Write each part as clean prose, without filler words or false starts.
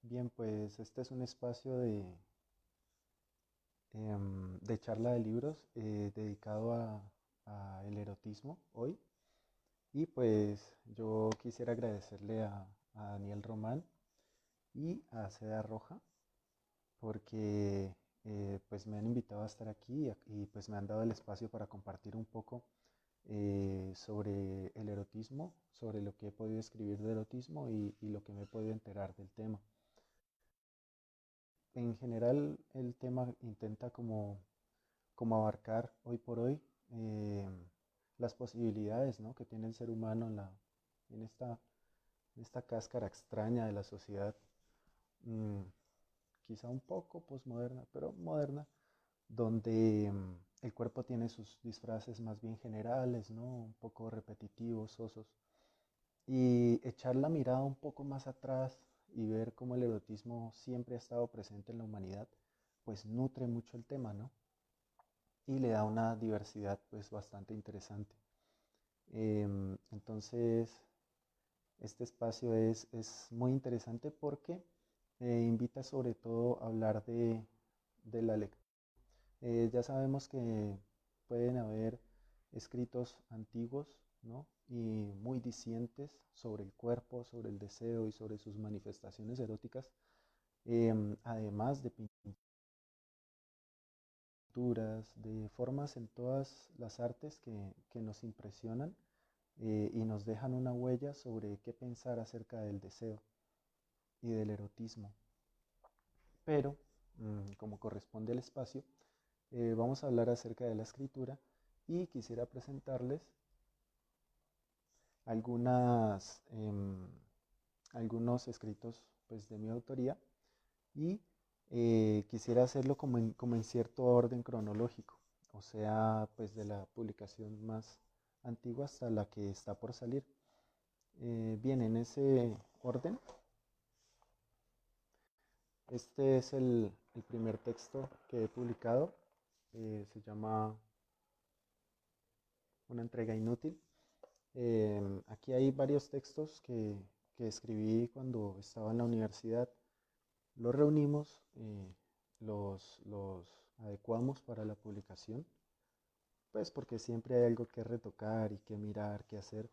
Bien, pues este es un espacio de charla de libros dedicado a el erotismo hoy. Y pues yo quisiera agradecerle a Daniel Román y a Seda Roja porque pues me han invitado a estar aquí y pues me han dado el espacio para compartir un poco sobre el erotismo, sobre lo que he podido escribir de erotismo y lo que me he podido enterar del tema. En general, el tema intenta como abarcar hoy por hoy eh, las posibilidades, ¿no?, que tiene el ser humano en esta cáscara extraña de la sociedad, mm, quizá un poco posmoderna, pero moderna, donde el cuerpo tiene sus disfraces más bien generales, ¿no?, un poco repetitivos, sosos, y echar la mirada un poco más atrás y ver cómo el erotismo siempre ha estado presente en la humanidad, pues nutre mucho el tema, ¿no? Y le da una diversidad pues bastante interesante. Entonces, este espacio es muy interesante porque invita sobre todo a hablar de la lectura. Ya sabemos que pueden haber escritos antiguos, ¿no?, y muy dicientes sobre el cuerpo, sobre el deseo y sobre sus manifestaciones eróticas, además de pinturas, de formas en todas las artes que nos impresionan y nos dejan una huella sobre qué pensar acerca del deseo y del erotismo. Pero, como corresponde al espacio, vamos a hablar acerca de la escritura y quisiera presentarles algunas, algunos escritos pues, de mi autoría y quisiera hacerlo como en cierto orden cronológico, o sea, pues de la publicación más antigua hasta la que está por salir. Bien, en ese orden, este es el primer texto que he publicado, se llama Una entrega inútil. Aquí hay varios textos que escribí cuando estaba en la universidad. Los reunimos, los adecuamos para la publicación, pues porque siempre hay algo que retocar y que mirar, que hacer,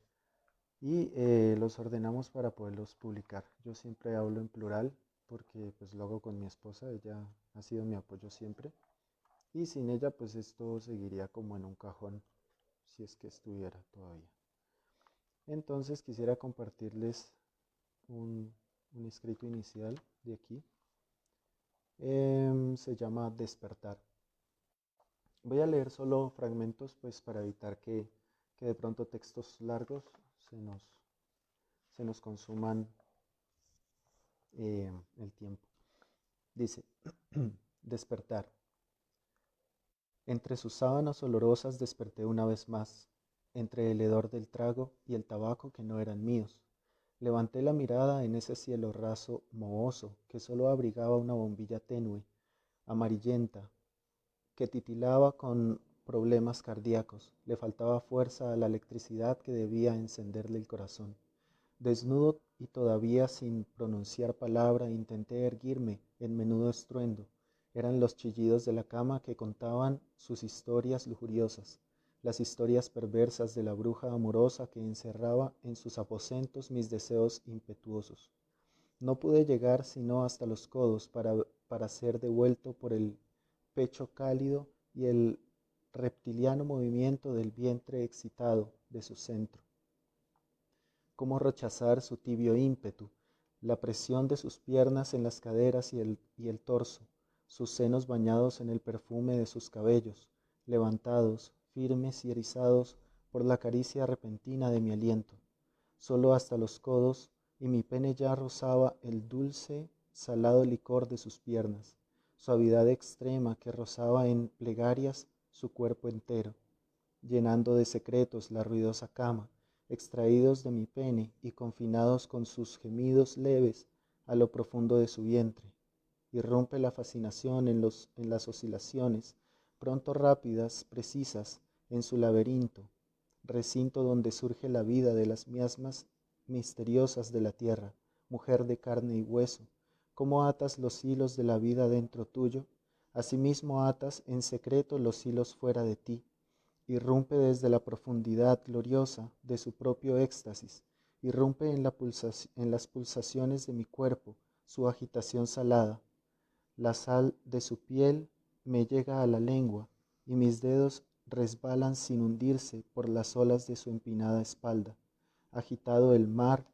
y los ordenamos para poderlos publicar. Yo siempre hablo en plural porque pues lo hago con mi esposa, ella ha sido mi apoyo siempre, y sin ella pues esto seguiría como en un cajón si es que estuviera todavía. Entonces quisiera compartirles un, un escrito inicial de aquí. Se llama Despertar. Voy a leer solo fragmentos pues para evitar que de pronto textos largos se nos, se nos consuman el tiempo. Dice, despertar. Entre sus sábanas olorosas desperté una vez más, entre el hedor del trago y el tabaco que no eran míos. Levanté la mirada en ese cielo raso, mohoso, que solo abrigaba una bombilla tenue, amarillenta, que titilaba con problemas cardíacos. Le faltaba fuerza a la electricidad que debía encenderle el corazón. Desnudo y todavía sin pronunciar palabra, intenté erguirme en menudo estruendo. Eran los chillidos de la cama que contaban sus historias lujuriosas, las historias perversas de la bruja amorosa que encerraba en sus aposentos mis deseos impetuosos. No pude llegar sino hasta los codos para ser devuelto por el pecho cálido y el reptiliano movimiento del vientre excitado de su centro. Cómo rechazar su tibio ímpetu, la presión de sus piernas en las caderas y el torso, sus senos bañados en el perfume de sus cabellos, levantados, firmes y erizados por la caricia repentina de mi aliento, solo hasta los codos, y mi pene ya rozaba el dulce, salado licor de sus piernas, suavidad extrema que rozaba en plegarias su cuerpo entero, llenando de secretos la ruidosa cama, extraídos de mi pene y confinados con sus gemidos leves a lo profundo de su vientre. Irrumpe la fascinación en las oscilaciones, pronto rápidas, precisas, en su laberinto, recinto donde surge la vida de las miasmas misteriosas de la tierra, mujer de carne y hueso, cómo atas los hilos de la vida dentro tuyo, asimismo atas en secreto los hilos fuera de ti. Irrumpe desde la profundidad gloriosa de su propio éxtasis, irrumpe en las pulsaciones de mi cuerpo, su agitación salada. La sal de su piel me llega a la lengua, y mis dedos resbalan sin hundirse por las olas de su empinada espalda. Agitado el mar,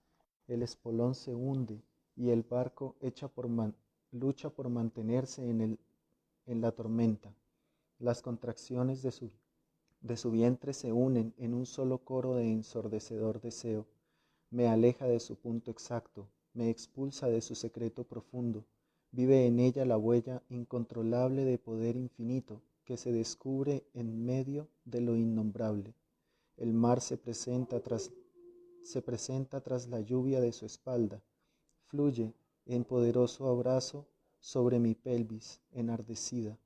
el espolón se hunde, y el barco lucha por mantenerse en la tormenta. Las contracciones de su vientre se unen en un solo coro de ensordecedor deseo. Me aleja de su punto exacto, me expulsa de su secreto profundo. Vive en ella la huella incontrolable de poder infinito que se descubre en medio de lo innombrable. El mar se presenta tras la lluvia de su espalda. Fluye en poderoso abrazo sobre mi pelvis enardecida.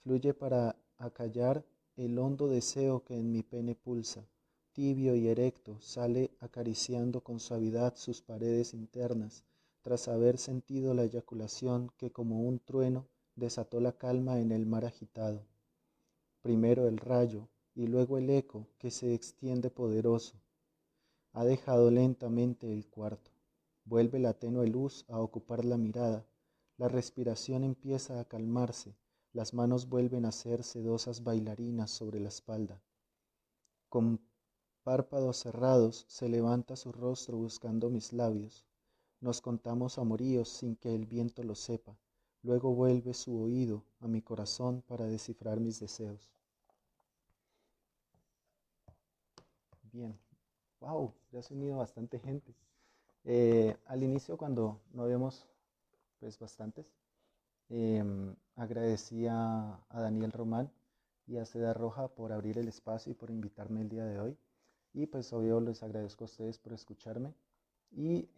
Fluye para acallar el hondo deseo que en mi pene pulsa. Tibio y erecto, sale acariciando con suavidad sus paredes internas, tras haber sentido la eyaculación que como un trueno desató la calma en el mar agitado. Primero el rayo y luego el eco que se extiende poderoso. Ha dejado lentamente el cuarto. Vuelve la tenue luz a ocupar la mirada. La respiración empieza a calmarse. Las manos vuelven a ser sedosas bailarinas sobre la espalda. Con párpados cerrados se levanta su rostro buscando mis labios. Nos contamos amoríos sin que el viento lo sepa. Luego vuelve su oído a mi corazón para descifrar mis deseos. Bien. Wow, ya se ha unido bastante gente. Al inicio, cuando no habíamos pues bastantes, agradecí a Daniel Román y a Seda Roja por abrir el espacio y por invitarme el día de hoy. Y pues obvio les agradezco a ustedes por escucharme. Y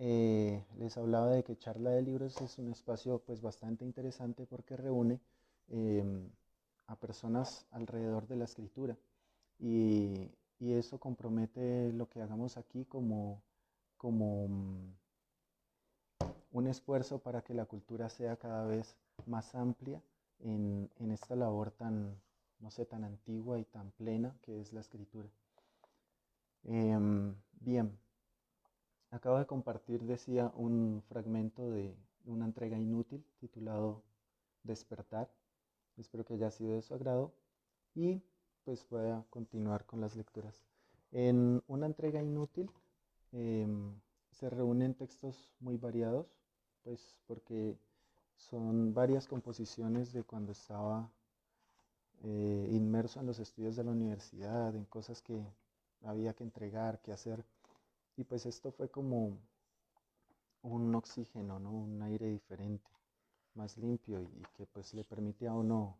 les hablaba de que Charla de Libros es un espacio pues bastante interesante porque reúne a personas alrededor de la escritura. Y, y eso compromete lo que hagamos aquí como un esfuerzo para que la cultura sea cada vez más amplia en esta labor tan, no sé, tan antigua y tan plena que es la escritura. Bien, acabo de compartir, decía, un fragmento de una entrega inútil titulado Despertar. Espero que haya sido de su agrado y pues voy a continuar con las lecturas. En una entrega inútil se reúnen textos muy variados, pues porque son varias composiciones de cuando estaba inmerso en los estudios de la universidad, en cosas que había que entregar, que hacer. Y pues esto fue como un oxígeno, ¿no? Un aire diferente, más limpio y que pues le permite a uno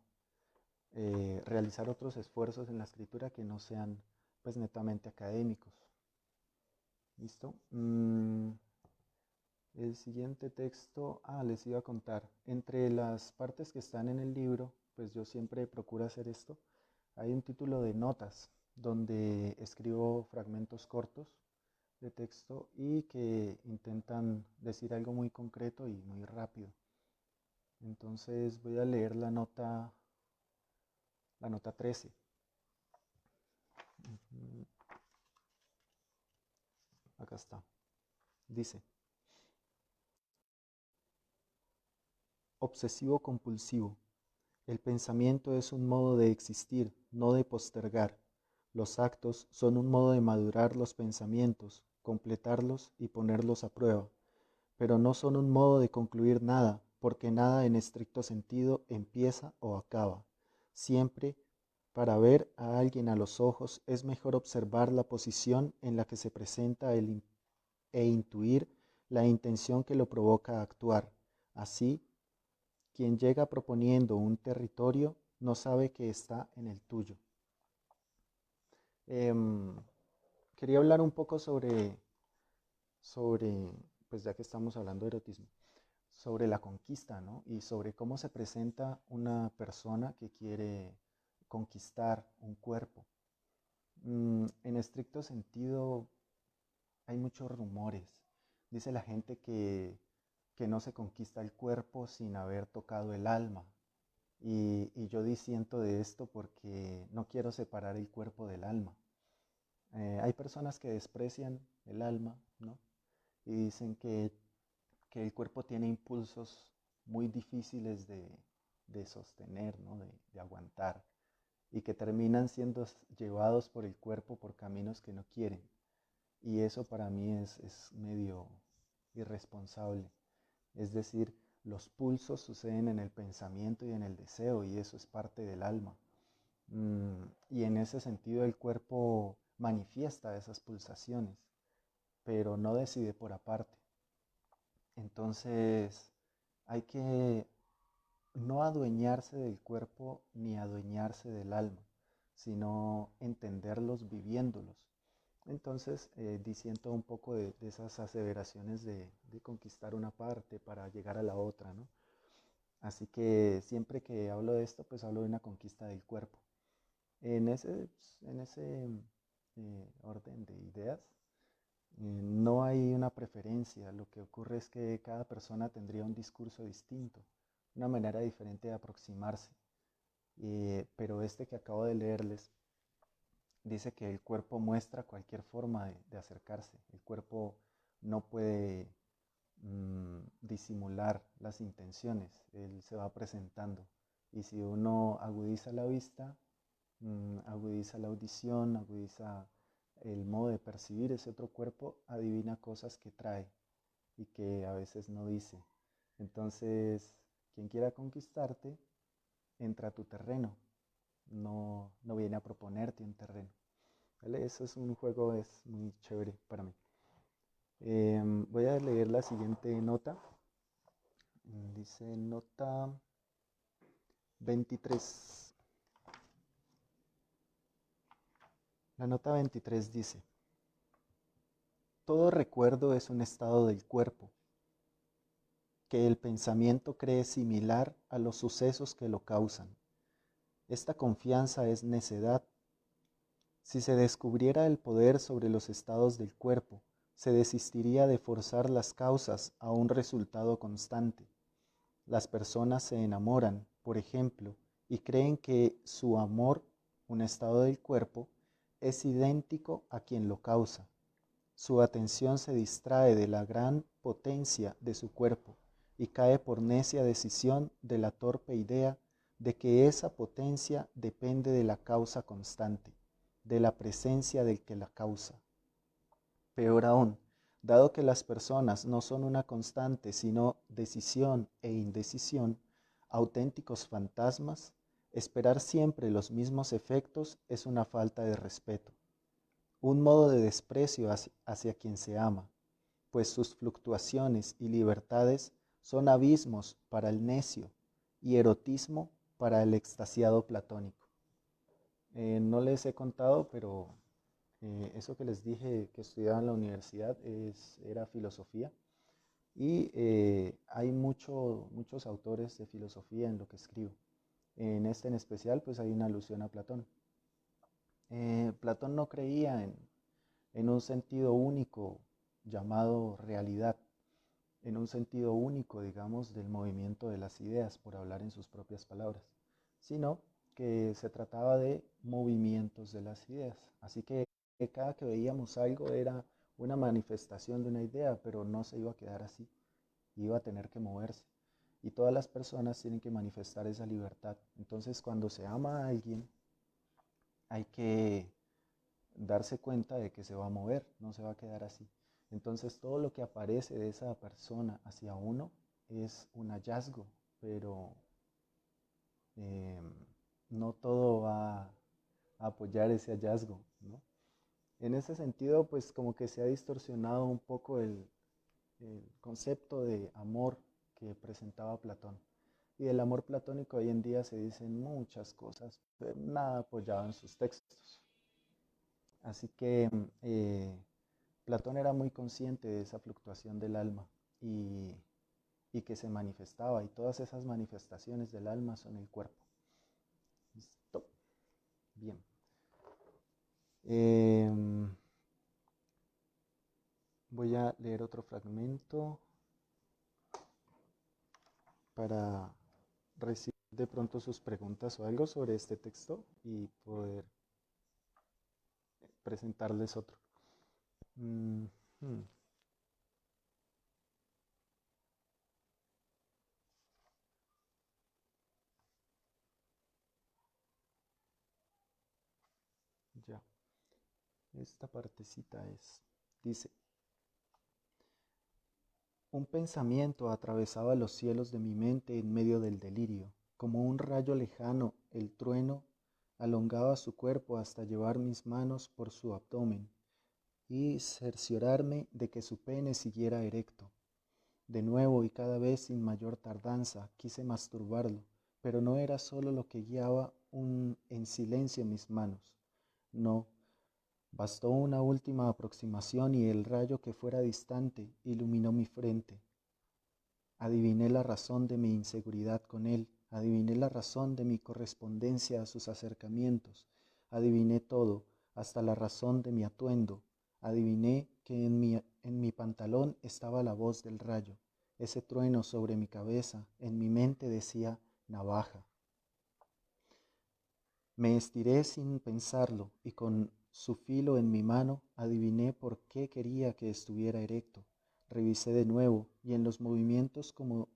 realizar otros esfuerzos en la escritura que no sean pues netamente académicos. ¿Listo? El siguiente texto, les iba a contar, entre las partes que están en el libro, pues yo siempre procuro hacer esto, hay un título de notas, donde escribo fragmentos cortos de texto y que intentan decir algo muy concreto y muy rápido. Entonces voy a leer la nota 13. Acá está. Dice: obsesivo compulsivo. El pensamiento es un modo de existir, no de postergar. Los actos son un modo de madurar los pensamientos, completarlos y ponerlos a prueba. Pero no son un modo de concluir nada, porque nada en estricto sentido empieza o acaba. Siempre, para ver a alguien a los ojos, es mejor observar la posición en la que se presenta e intuir la intención que lo provoca a actuar. Así, quien llega proponiendo un territorio no sabe que está en el tuyo. Em, Quería hablar un poco sobre, pues ya que estamos hablando de erotismo, sobre la conquista, ¿no? Y sobre cómo se presenta una persona que quiere conquistar un cuerpo. En estricto sentido, hay muchos rumores. Dice la gente que que no se conquista el cuerpo sin haber tocado el alma. Y yo disiento de esto porque no quiero separar el cuerpo del alma. Hay personas que desprecian el alma, ¿no? Y dicen que el cuerpo tiene impulsos muy difíciles de sostener, ¿no? De aguantar, y que terminan siendo llevados por el cuerpo por caminos que no quieren. Y eso para mí es medio irresponsable. Es decir, los pulsos suceden en el pensamiento y en el deseo, y eso es parte del alma. Y en ese sentido el cuerpo manifiesta esas pulsaciones, pero no decide por aparte. Entonces hay que no adueñarse del cuerpo ni adueñarse del alma, sino entenderlos viviéndolos. Entonces, disiento un poco de esas aseveraciones de conquistar una parte para llegar a la otra, ¿no? Así que siempre que hablo de esto, pues hablo de una conquista del cuerpo. En ese orden de ideas, no hay una preferencia. Lo que ocurre es que cada persona tendría un discurso distinto, una manera diferente de aproximarse. Pero este que acabo de leerles dice que el cuerpo muestra cualquier forma de acercarse. El cuerpo no puede disimular las intenciones, él se va presentando. Y si uno agudiza la vista, agudiza la audición, agudiza el modo de percibir ese otro cuerpo, adivina cosas que trae y que a veces no dice. Entonces, quien quiera conquistarte, entra a tu terreno, no viene a proponerte un terreno. ¿Vale? Eso es un juego, es muy chévere para mí. Voy a leer la siguiente nota. Dice nota 23. La nota 23 dice: todo recuerdo es un estado del cuerpo, que el pensamiento cree similar a los sucesos que lo causan. Esta confianza es necedad. Si se descubriera el poder sobre los estados del cuerpo, se desistiría de forzar las causas a un resultado constante. Las personas se enamoran, por ejemplo, y creen que su amor, un estado del cuerpo, es idéntico a quien lo causa. Su atención se distrae de la gran potencia de su cuerpo y cae por necia decisión de la torpe idea de que esa potencia depende de la causa constante, de la presencia del que la causa. Peor aún, dado que las personas no son una constante, sino decisión e indecisión, auténticos fantasmas, esperar siempre los mismos efectos es una falta de respeto, un modo de desprecio hacia quien se ama, pues sus fluctuaciones y libertades son abismos para el necio y erotismo para el extasiado platónico. No les he contado, pero eso que les dije que estudiaba en la universidad era filosofía, y hay muchos autores de filosofía en lo que escribo. En este en especial pues hay una alusión a Platón. Platón no creía en un sentido único llamado realidad, en un sentido único, digamos, del movimiento de las ideas, por hablar en sus propias palabras, sino que se trataba de movimientos de las ideas. Así que cada que veíamos algo era una manifestación de una idea, pero no se iba a quedar así, iba a tener que moverse. Y todas las personas tienen que manifestar esa libertad. Entonces, cuando se ama a alguien, hay que darse cuenta de que se va a mover, no se va a quedar así. Entonces todo lo que aparece de esa persona hacia uno es un hallazgo, pero eh, no todo va a apoyar ese hallazgo, ¿no? En ese sentido, pues como que se ha distorsionado un poco el concepto de amor que presentaba Platón. Y del amor platónico hoy en día se dicen muchas cosas, pero nada apoyado en sus textos. Así que Platón era muy consciente de esa fluctuación del alma y, y que se manifestaba, y todas esas manifestaciones del alma son el cuerpo. ¿Listo? Bien. Voy a leer otro fragmento. para recibir de pronto sus preguntas o algo sobre este texto y poder presentarles otro. Mm, hmm, ya, esta partecita dice, un pensamiento atravesaba los cielos de mi mente en medio del delirio. Como un rayo lejano, el trueno alongaba su cuerpo hasta llevar mis manos por su abdomen y cerciorarme de que su pene siguiera erecto. De nuevo y cada vez sin mayor tardanza quise masturbarlo, pero no era solo lo que guiaba en silencio mis manos. No, bastó una última aproximación y el rayo que fuera distante iluminó mi frente. Adiviné la razón de mi inseguridad con él, adiviné la razón de mi correspondencia a sus acercamientos, adiviné todo, hasta la razón de mi atuendo, adiviné que en mi pantalón estaba la voz del rayo, ese trueno sobre mi cabeza, en mi mente decía navaja. Me estiré sin pensarlo y con su filo en mi mano adiviné por qué quería que estuviera erecto. Revisé de nuevo y en dos movimientos como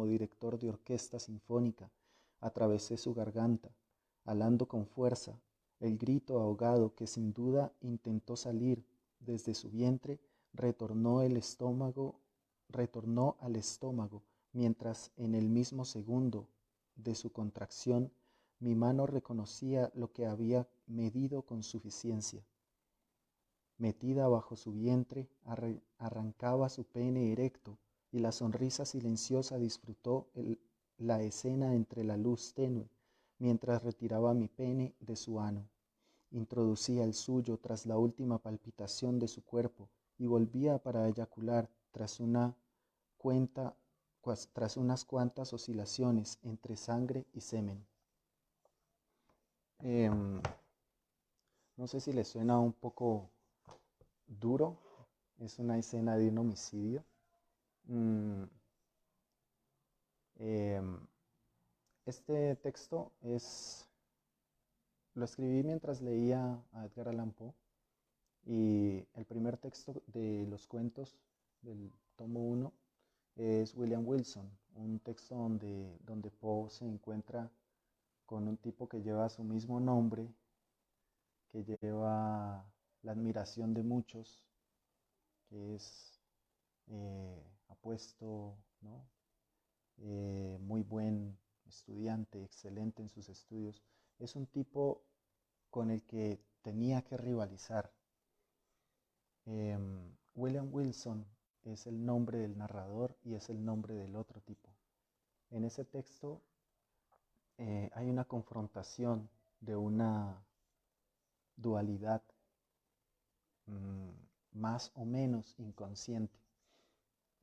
director de orquesta sinfónica atravesé su garganta, alando con fuerza el grito ahogado que sin duda intentó salir desde su vientre, retornó al estómago, mientras en el mismo segundo de su contracción mi mano reconocía lo que había medido con suficiencia. Metida bajo su vientre, arrancaba su pene erecto y la sonrisa silenciosa disfrutó la escena entre la luz tenue, mientras retiraba mi pene de su ano. Introducía el suyo tras la última palpitación de su cuerpo y volvía para eyacular cuenta, tras unas cuantas oscilaciones entre sangre y semen. Em, no sé si les suena un poco duro, es una escena de un homicidio. Mm, em, este texto lo escribí mientras leía a Edgar Allan Poe y el primer texto de los cuentos del tomo 1 es William Wilson, un texto donde Poe se encuentra con un tipo que lleva su mismo nombre, que lleva la admiración de muchos, que es apuesto, ¿no? Muy buen estudiante, excelente en sus estudios. Es un tipo con el que tenía que rivalizar. William Wilson es el nombre del narrador y es el nombre del otro tipo. En ese texto hay una confrontación de una dualidad mmm, más o menos inconsciente.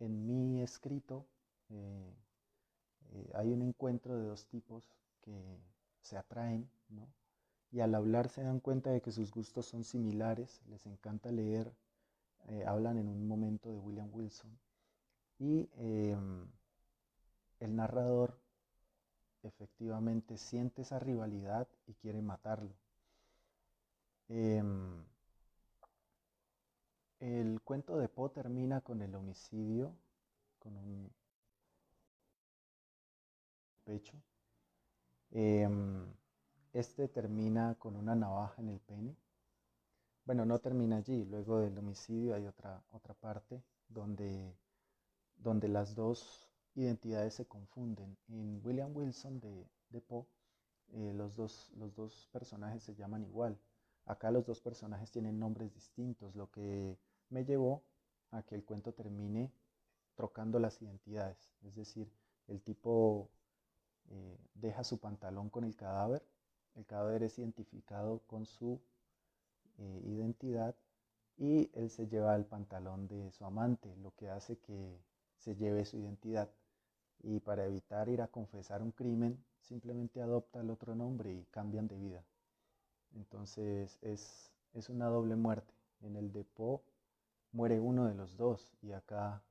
En mi escrito eh, hay un encuentro de dos tipos que se atraen, ¿no? Y al hablar se dan cuenta de que sus gustos son similares, les encanta leer, hablan en un momento de William Wilson y el narrador efectivamente siente esa rivalidad y quiere matarlo. El cuento de Poe termina con el homicidio, con un pecho. Este termina con una navaja en el pene. Bueno, no termina allí. Luego del homicidio hay otra parte donde las dos identidades se confunden. En William Wilson de Poe, los dos personajes se llaman igual. Acá los dos personajes tienen nombres distintos, lo que me llevó a que el cuento termine trocando las identidades. Es decir, el tipo deja su pantalón con el cadáver es identificado con su identidad y él se lleva el pantalón de su amante, lo que hace que se lleve su identidad. Y para evitar ir a confesar un crimen, simplemente adopta el otro nombre y cambian de vida. Entonces es una doble muerte. En el de Poe muere uno de los dos y acá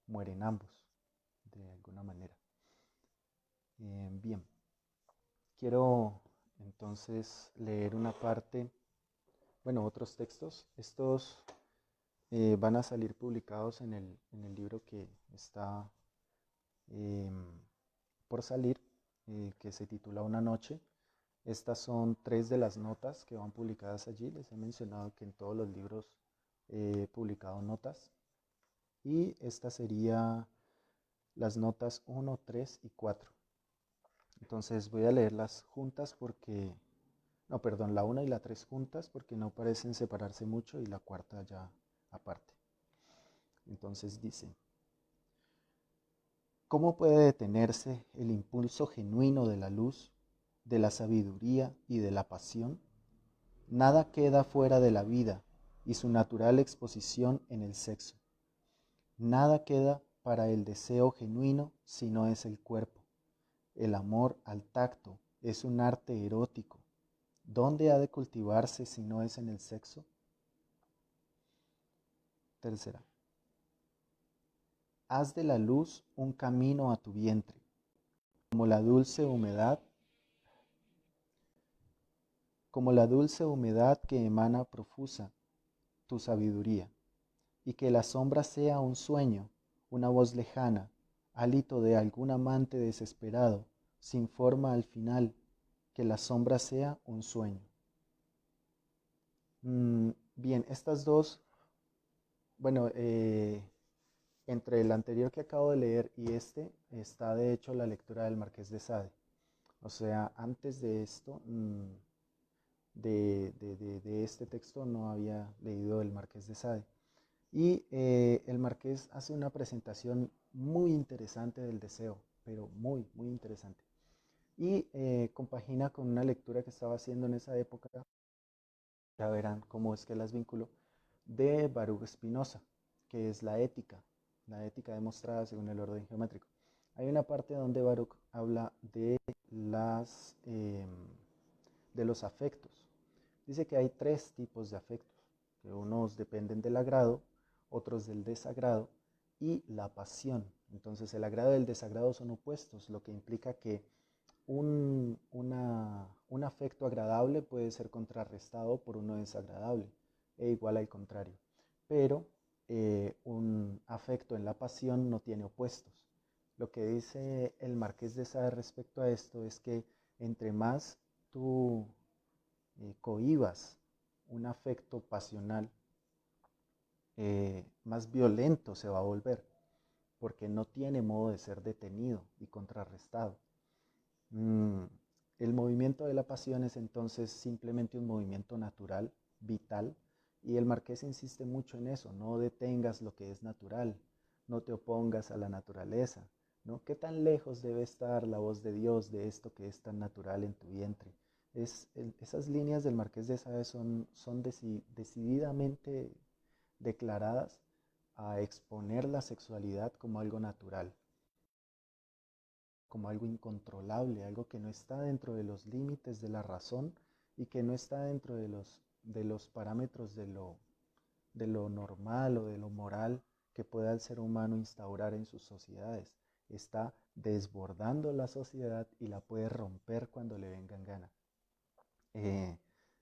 mueren ambos. de alguna manera. Bien, quiero entonces leer una parte, bueno, otros textos. Estos van a salir publicados en el libro que está em, por salir, que se titula Una noche. Estas son 3 de las notas que van publicadas allí. Les he mencionado que en todos los libros he publicado notas. Y esta sería las notas 1, 3 y 4. Entonces voy a leerlas juntas porque, no, perdón, la 1 y la 3 juntas porque no parecen separarse mucho y la cuarta ya aparte. Entonces dice: ¿cómo puede detenerse el impulso genuino de la luz, de la sabiduría y de la pasión? Nada queda fuera de la vida y su natural exposición en el sexo. Nada queda para el deseo genuino si no es el cuerpo. El amor al tacto es un arte erótico. ¿Dónde ha de cultivarse si no es en el sexo? Tercera. Haz de la luz un camino a tu vientre, como la dulce humedad, que emana profusa tu sabiduría, y que la sombra sea un sueño, una voz lejana, hálito de algún amante desesperado, sin forma al final, que la sombra sea un sueño. Bien, estas dos, bueno, entre el anterior que acabo de leer y este está de hecho la lectura del Marqués de Sade. O sea, antes de esto, de este texto no había leído el Marqués de Sade. Y el Marqués hace una presentación muy interesante del deseo, pero muy, muy interesante. Y compagina con una lectura que estaba haciendo en esa época, ya verán cómo es que las vinculo, de Baruch Spinoza, que es la ética demostrada según el orden geométrico. Hay una parte donde Baruch habla de los afectos. Dice que hay 3 tipos de afectos, que unos dependen del agrado, otros del desagrado y la pasión. Entonces el agrado y el desagrado son opuestos, lo que implica que un afecto agradable puede ser contrarrestado por uno desagradable, e igual al contrario. Pero un afecto en la pasión no tiene opuestos. Lo que dice el Marqués de Sade respecto a esto es que entre más tú cohibas un afecto pasional, más violento se va a volver, porque no tiene modo de ser detenido y contrarrestado. El movimiento de la pasión es entonces simplemente un movimiento natural, vital, y el Marqués insiste mucho en eso: no detengas lo que es natural, no te opongas a la naturaleza, ¿no? ¿Qué tan lejos debe estar la voz de Dios de esto que es tan natural en tu vientre? Esas líneas del Marqués de Sade son decididamente declaradas a exponer la sexualidad como algo natural, como algo incontrolable, algo que no está dentro de los límites de la razón y que no está dentro de los parámetros de lo normal o de lo moral que pueda el ser humano instaurar en sus sociedades. Está desbordando la sociedad y la puede romper cuando le venga en gana.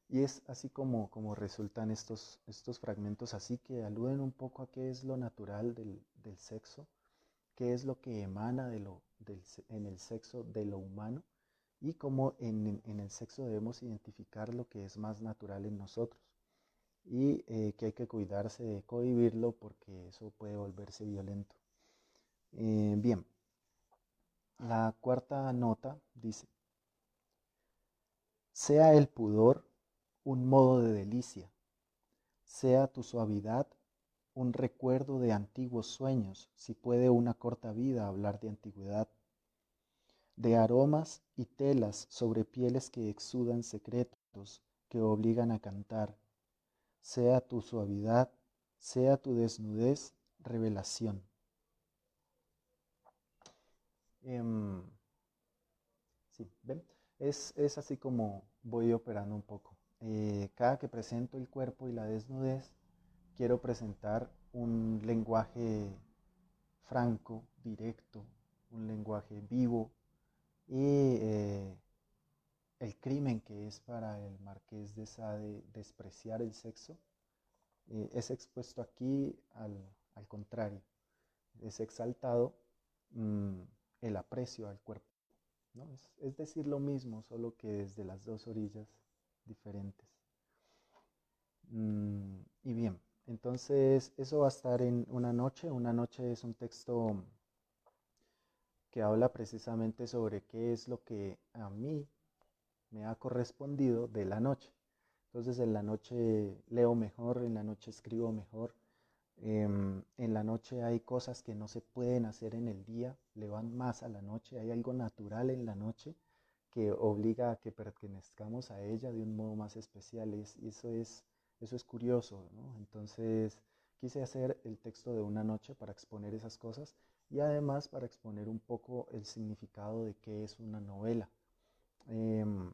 Y es así como resultan estos fragmentos, así que aluden un poco a qué es lo natural del sexo, qué es lo que emana en el sexo de lo humano, y cómo en el sexo debemos identificar lo que es más natural en nosotros, y que hay que cuidarse de cohibirlo porque eso puede volverse violento. Bien, la cuarta nota dice: sea el pudor un modo de delicia, sea tu suavidad un recuerdo de antiguos sueños, si puede una corta vida hablar de antigüedad, de aromas y telas sobre pieles que exudan secretos que obligan a cantar, sea tu suavidad, sea tu desnudez, revelación. Sí, ¿ven? Es así como voy operando un poco. Cada que presento el cuerpo y la desnudez, quiero presentar un lenguaje franco, directo, un lenguaje vivo y el crimen que es para el Marqués de Sade despreciar el sexo es expuesto aquí al contrario, es exaltado mm, el aprecio al cuerpo, ¿no? Es decir lo mismo, solo que desde las dos orillas diferentes. Y bien, entonces eso va a estar en Una noche. Una noche es un texto que habla precisamente sobre qué es lo que a mí me ha correspondido de la noche. Entonces en la noche leo mejor, en la noche escribo mejor, en la noche hay cosas que no se pueden hacer en el día, le van más a la noche, hay algo natural en la noche que obliga a que pertenezcamos a ella de un modo más especial. Y eso es curioso, ¿no? Entonces quise hacer el texto de Una noche para exponer esas cosas y además para exponer un poco el significado de qué es una novela. Em,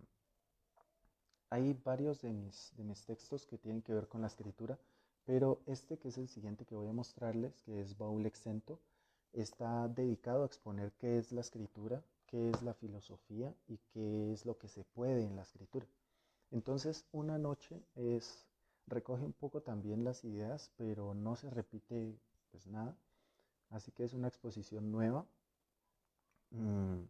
Hay varios de mis textos que tienen que ver con la escritura, pero este que es el siguiente que voy a mostrarles, que es Baúl Exento, está dedicado a exponer qué es la escritura, qué es la filosofía y qué es lo que se puede en la escritura. Entonces, Una noche recoge un poco también las ideas, pero no se repite pues nada, así que es una exposición nueva. Mm,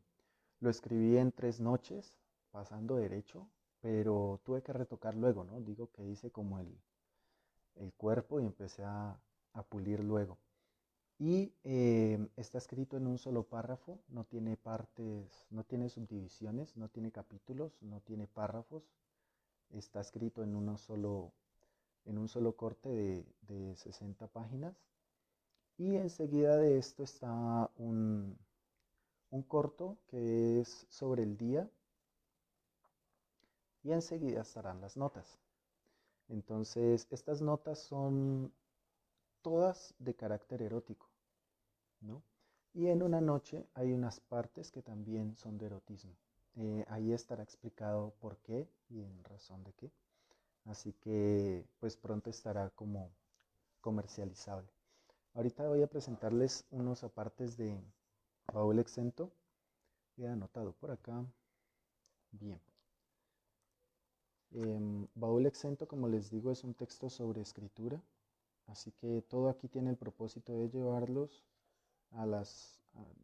lo escribí en 3 noches, pasando derecho, pero tuve que retocar luego, ¿no? Digo que hice como el cuerpo y empecé a pulir luego. Y está escrito en un solo párrafo, no tiene partes, no tiene subdivisiones, no tiene capítulos, no tiene párrafos. Está escrito en un solo corte de 60 páginas. Y enseguida de esto está un corto que es sobre el día y enseguida estarán las notas. Entonces, estas notas son todas de carácter erótico, ¿no? Y en Una noche hay unas partes que también son de erotismo. Ahí estará explicado por qué y en razón de qué. Así que, pues pronto estará como comercializable. Ahorita voy a presentarles unos apartes de Baúl Exento. He anotado por acá. Bien. Baúl Exento, como les digo, es un texto sobre escritura, así que todo aquí tiene el propósito de llevarlos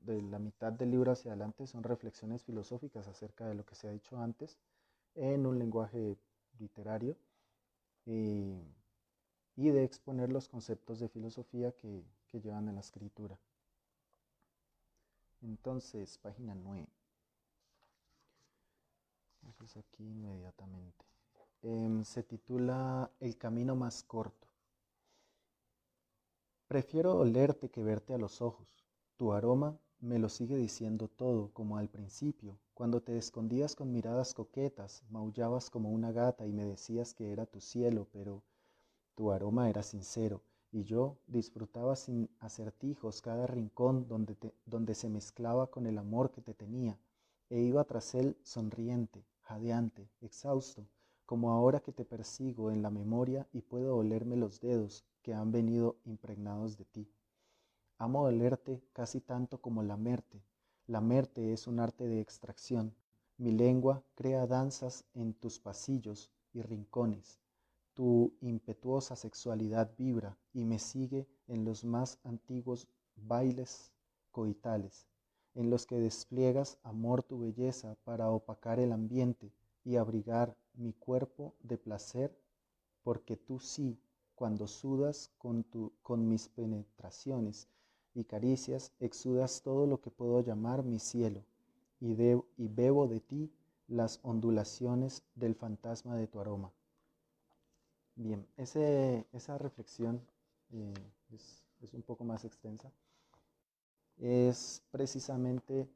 de la mitad del libro hacia adelante. Son reflexiones filosóficas acerca de lo que se ha dicho antes en un lenguaje literario y, y de exponer los conceptos de filosofía que llevan en la escritura. Entonces, página 9. Entonces aquí inmediatamente. Se titula El camino más corto. Prefiero olerte que verte a los ojos. Tu aroma me lo sigue diciendo todo, como al principio, cuando te escondías con miradas coquetas, maullabas como una gata y me decías que era tu cielo, pero tu aroma era sincero, y yo disfrutaba sin acertijos cada rincón donde se mezclaba con el amor que te tenía, e iba tras él sonriente, jadeante, exhausto, como ahora que te persigo en la memoria y puedo olerme los dedos que han venido impregnados de ti. Amo olerte casi tanto como lamerte. Lamerte es un arte de extracción. Mi lengua crea danzas en tus pasillos y rincones. Tu impetuosa sexualidad vibra y me sigue en los más antiguos bailes coitales, en los que despliegas amor tu belleza para opacar el ambiente y abrigar mi cuerpo de placer, porque tú sí, cuando sudas con mis penetraciones y caricias, exudas todo lo que puedo llamar mi cielo, y bebo de ti las ondulaciones del fantasma de tu aroma. Bien, esa reflexión eh, es un poco más extensa. Es precisamente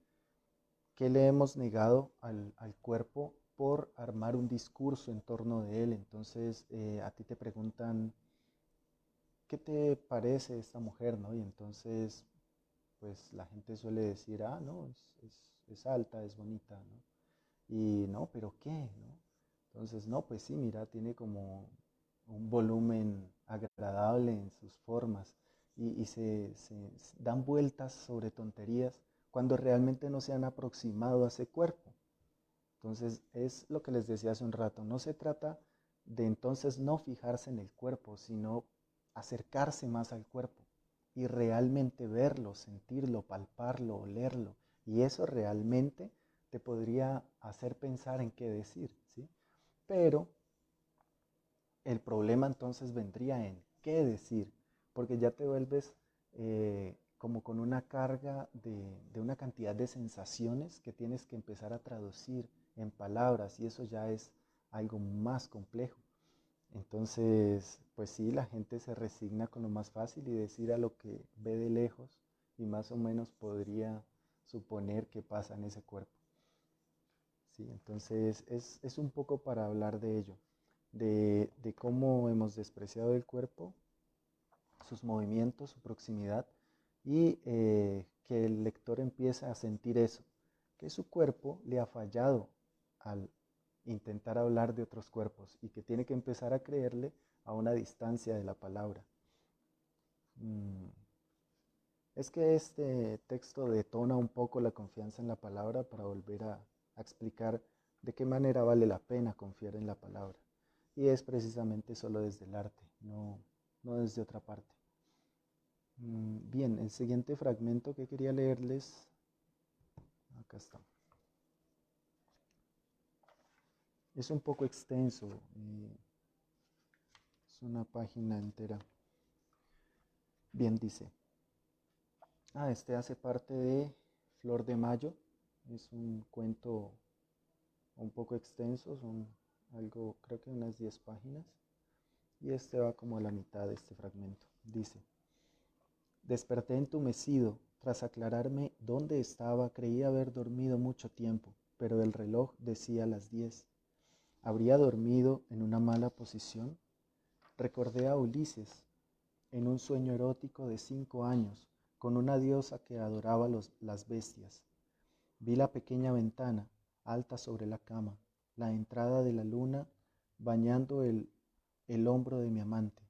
qué le hemos negado al cuerpo por armar un discurso en torno de él. Entonces, a ti te preguntan, ¿qué te parece esta mujer, no? Y entonces, pues la gente suele decir, ah, no, es alta, es bonita, ¿no? Y no, pero ¿qué, no? Entonces, no, pues sí, mira, tiene como un volumen agradable en sus formas y se dan vueltas sobre tonterías cuando realmente no se han aproximado a ese cuerpo. Entonces es lo que les decía hace un rato, no se trata de entonces no fijarse en el cuerpo, sino acercarse más al cuerpo y realmente verlo, sentirlo, palparlo, olerlo. Y eso realmente te podría hacer pensar en qué decir, ¿sí? Pero el problema entonces vendría en qué decir, porque ya te vuelves como con una carga de una cantidad de sensaciones que tienes que empezar a traducir en palabras y eso ya es algo más complejo. Entonces, pues sí, la gente se resigna con lo más fácil y decir a lo que ve de lejos y más o menos podría suponer que pasa en ese cuerpo. Sí, entonces es un poco para hablar de ello, de cómo hemos despreciado el cuerpo, sus movimientos, su proximidad y que el lector empieza a sentir eso, que su cuerpo le ha fallado al intentar hablar de otros cuerpos y que tiene que empezar a creerle a una distancia de la palabra. Es que este texto detona un poco la confianza en la palabra para volver a explicar de qué manera vale la pena confiar en la palabra. Y es precisamente solo desde el arte, no desde otra parte. Bien, el siguiente fragmento que quería leerles, acá está. Es un poco extenso, es una página entera. Bien, dice. Este hace parte de Flor de Mayo. Es un cuento un poco extenso, son algo, creo que unas 10 páginas. Y este va como a la mitad de este fragmento. Dice, desperté entumecido. Tras aclararme dónde estaba, creí haber dormido mucho tiempo, pero el reloj decía las 10. ¿Habría dormido en una mala posición? Recordé a Ulises en un sueño erótico de 5 años, con una diosa que adoraba las bestias. Vi la pequeña ventana, alta sobre la cama, la entrada de la luna bañando el hombro de mi amante,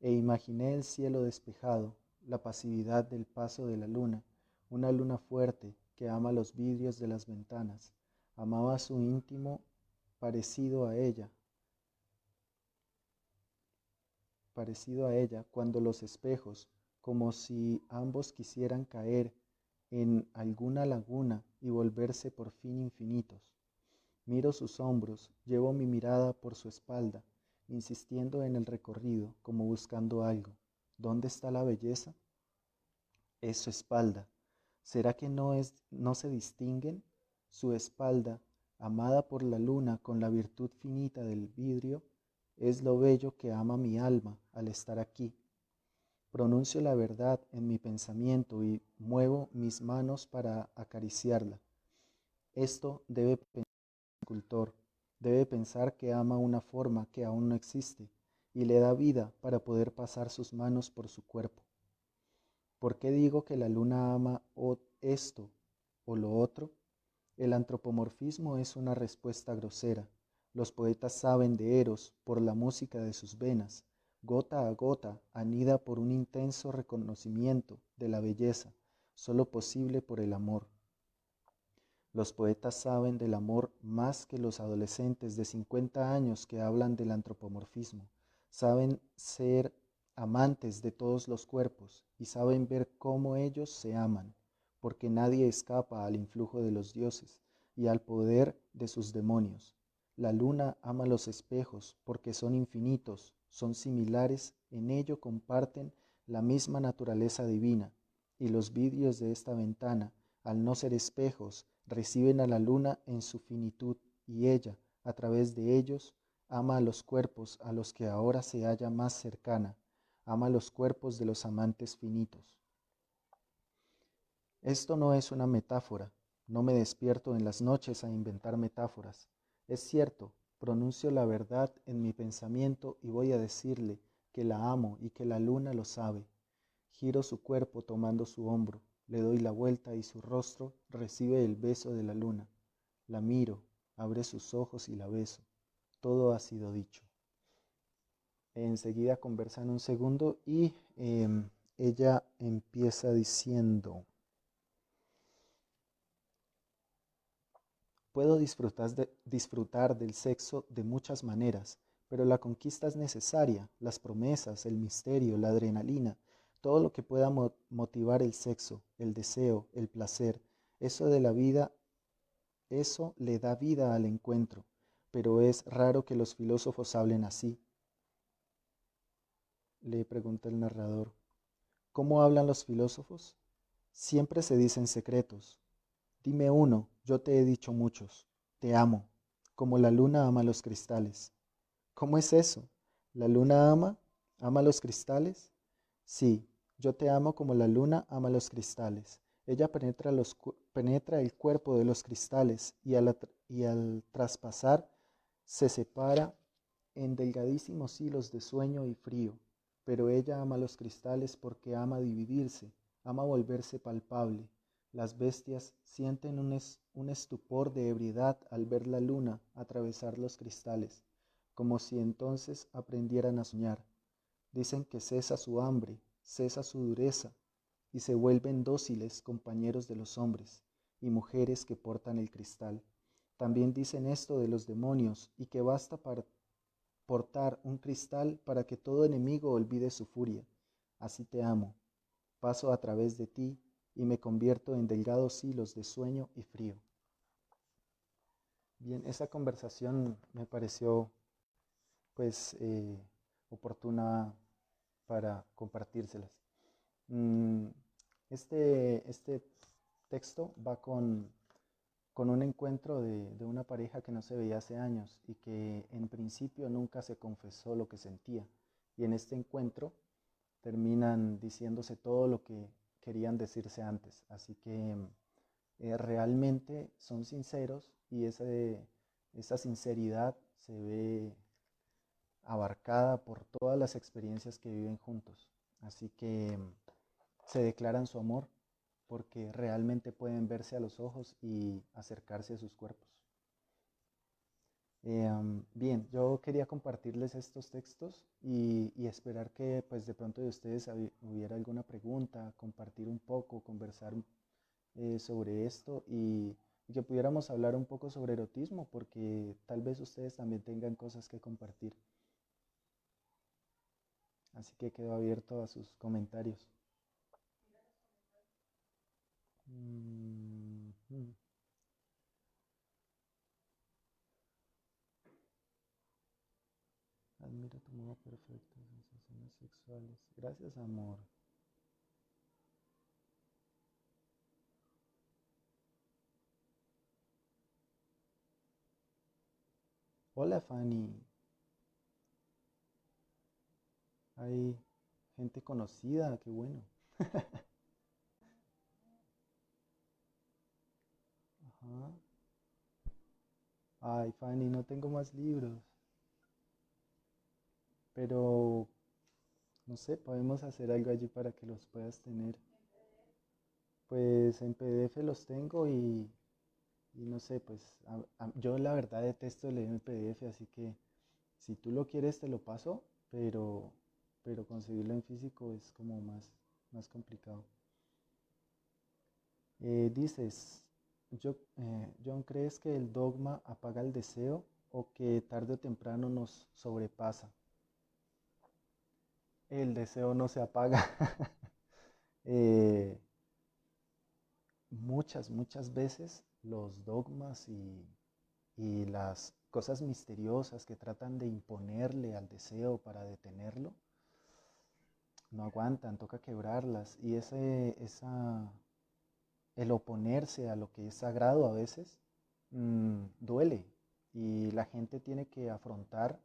e imaginé el cielo despejado, la pasividad del paso de la luna, una luna fuerte que ama los vidrios de las ventanas, amaba su íntimo parecido a ella, cuando los espejos, como si ambos quisieran caer en alguna laguna y volverse por fin infinitos. Miro sus hombros, llevo mi mirada por su espalda, insistiendo en el recorrido, como buscando algo. ¿Dónde está la belleza? Es su espalda. ¿Será que no se distinguen? Su espalda, amada por la luna con la virtud finita del vidrio, es lo bello que ama mi alma al estar aquí. Pronuncio la verdad en mi pensamiento y muevo mis manos para acariciarla. Esto debe pensar el escultor, debe pensar que ama una forma que aún no existe y le da vida para poder pasar sus manos por su cuerpo. ¿Por qué digo que la luna ama esto o lo otro? El antropomorfismo es una respuesta grosera. Los poetas saben de Eros por la música de sus venas. Gota a gota anida por un intenso reconocimiento de la belleza, solo posible por el amor. Los poetas saben del amor más que los adolescentes de 50 años que hablan del antropomorfismo. Saben ser amantes de todos los cuerpos y saben ver cómo ellos se aman, porque nadie escapa al influjo de los dioses y al poder de sus demonios. La luna ama los espejos porque son infinitos, son similares, en ello comparten la misma naturaleza divina, y los vidrios de esta ventana, al no ser espejos, reciben a la luna en su finitud, y ella, a través de ellos, ama a los cuerpos a los que ahora se halla más cercana, ama los cuerpos de los amantes finitos. Esto no es una metáfora, no me despierto en las noches a inventar metáforas. Es cierto, pronuncio la verdad en mi pensamiento y voy a decirle que la amo y que la luna lo sabe. Giro su cuerpo tomando su hombro, le doy la vuelta y su rostro recibe el beso de la luna. La miro, abre sus ojos y la beso. Todo ha sido dicho. Enseguida conversan un segundo y ella empieza diciendo, Puedo disfrutar del sexo de muchas maneras, pero la conquista es necesaria, las promesas, el misterio, la adrenalina, todo lo que pueda motivar el sexo, el deseo, el placer, eso de la vida, eso le da vida al encuentro, pero es raro que los filósofos hablen así, le pregunta el narrador. ¿Cómo hablan los filósofos? Siempre se dicen secretos. Dime uno, yo te he dicho muchos. Te amo, como la luna ama los cristales. ¿Cómo es eso? ¿La luna ama los cristales? Sí, yo te amo como la luna ama los cristales. Ella penetra el cuerpo de los cristales y al traspasar se separa en delgadísimos hilos de sueño y frío. Pero ella ama los cristales porque ama dividirse, ama volverse palpable. Las bestias sienten un estupor de ebriedad al ver la luna atravesar los cristales, como si entonces aprendieran a soñar. Dicen que cesa su hambre, cesa su dureza, y se vuelven dóciles compañeros de los hombres y mujeres que portan el cristal. También dicen esto de los demonios y que basta para portar un cristal para que todo enemigo olvide su furia. Así te amo. Paso a través de ti y me convierto en delgados hilos de sueño y frío. Bien, esa conversación me pareció pues oportuna para compartírselas. Mm, este texto va con un encuentro de una pareja que no se veía hace años y que en principio nunca se confesó lo que sentía. Y en este encuentro terminan diciéndose todo lo que querían decirse antes. Así que realmente son sinceros y esa sinceridad se ve abarcada por todas las experiencias que viven juntos. Así que se declaran su amor porque realmente pueden verse a los ojos y acercarse a sus cuerpos. Bien, yo quería compartirles estos textos y esperar que pues de pronto de ustedes hubiera alguna pregunta, compartir un poco, conversar sobre esto y que pudiéramos hablar un poco sobre erotismo porque tal vez ustedes también tengan cosas que compartir. Así que quedo abierto a sus comentarios. Mm -hmm. Admiro tu modo perfecto, sensaciones sexuales. Gracias, amor. Hola, Fanny. Hay gente conocida, qué bueno. Ajá. Ay, Fanny, no tengo más libros, pero no sé, podemos hacer algo allí para que los puedas tener. Pues en PDF los tengo y no sé, pues yo la verdad detesto leer en PDF, así que si tú lo quieres te lo paso, pero conseguirlo en físico es como más complicado. Dices, John, ¿crees que el dogma apaga el deseo o que tarde o temprano nos sobrepasa? El deseo no se apaga. Eh, muchas veces los dogmas y las cosas misteriosas que tratan de imponerle al deseo para detenerlo, no aguantan, toca quebrarlas. Y el oponerse a lo que es sagrado a veces duele. Y la gente tiene que afrontar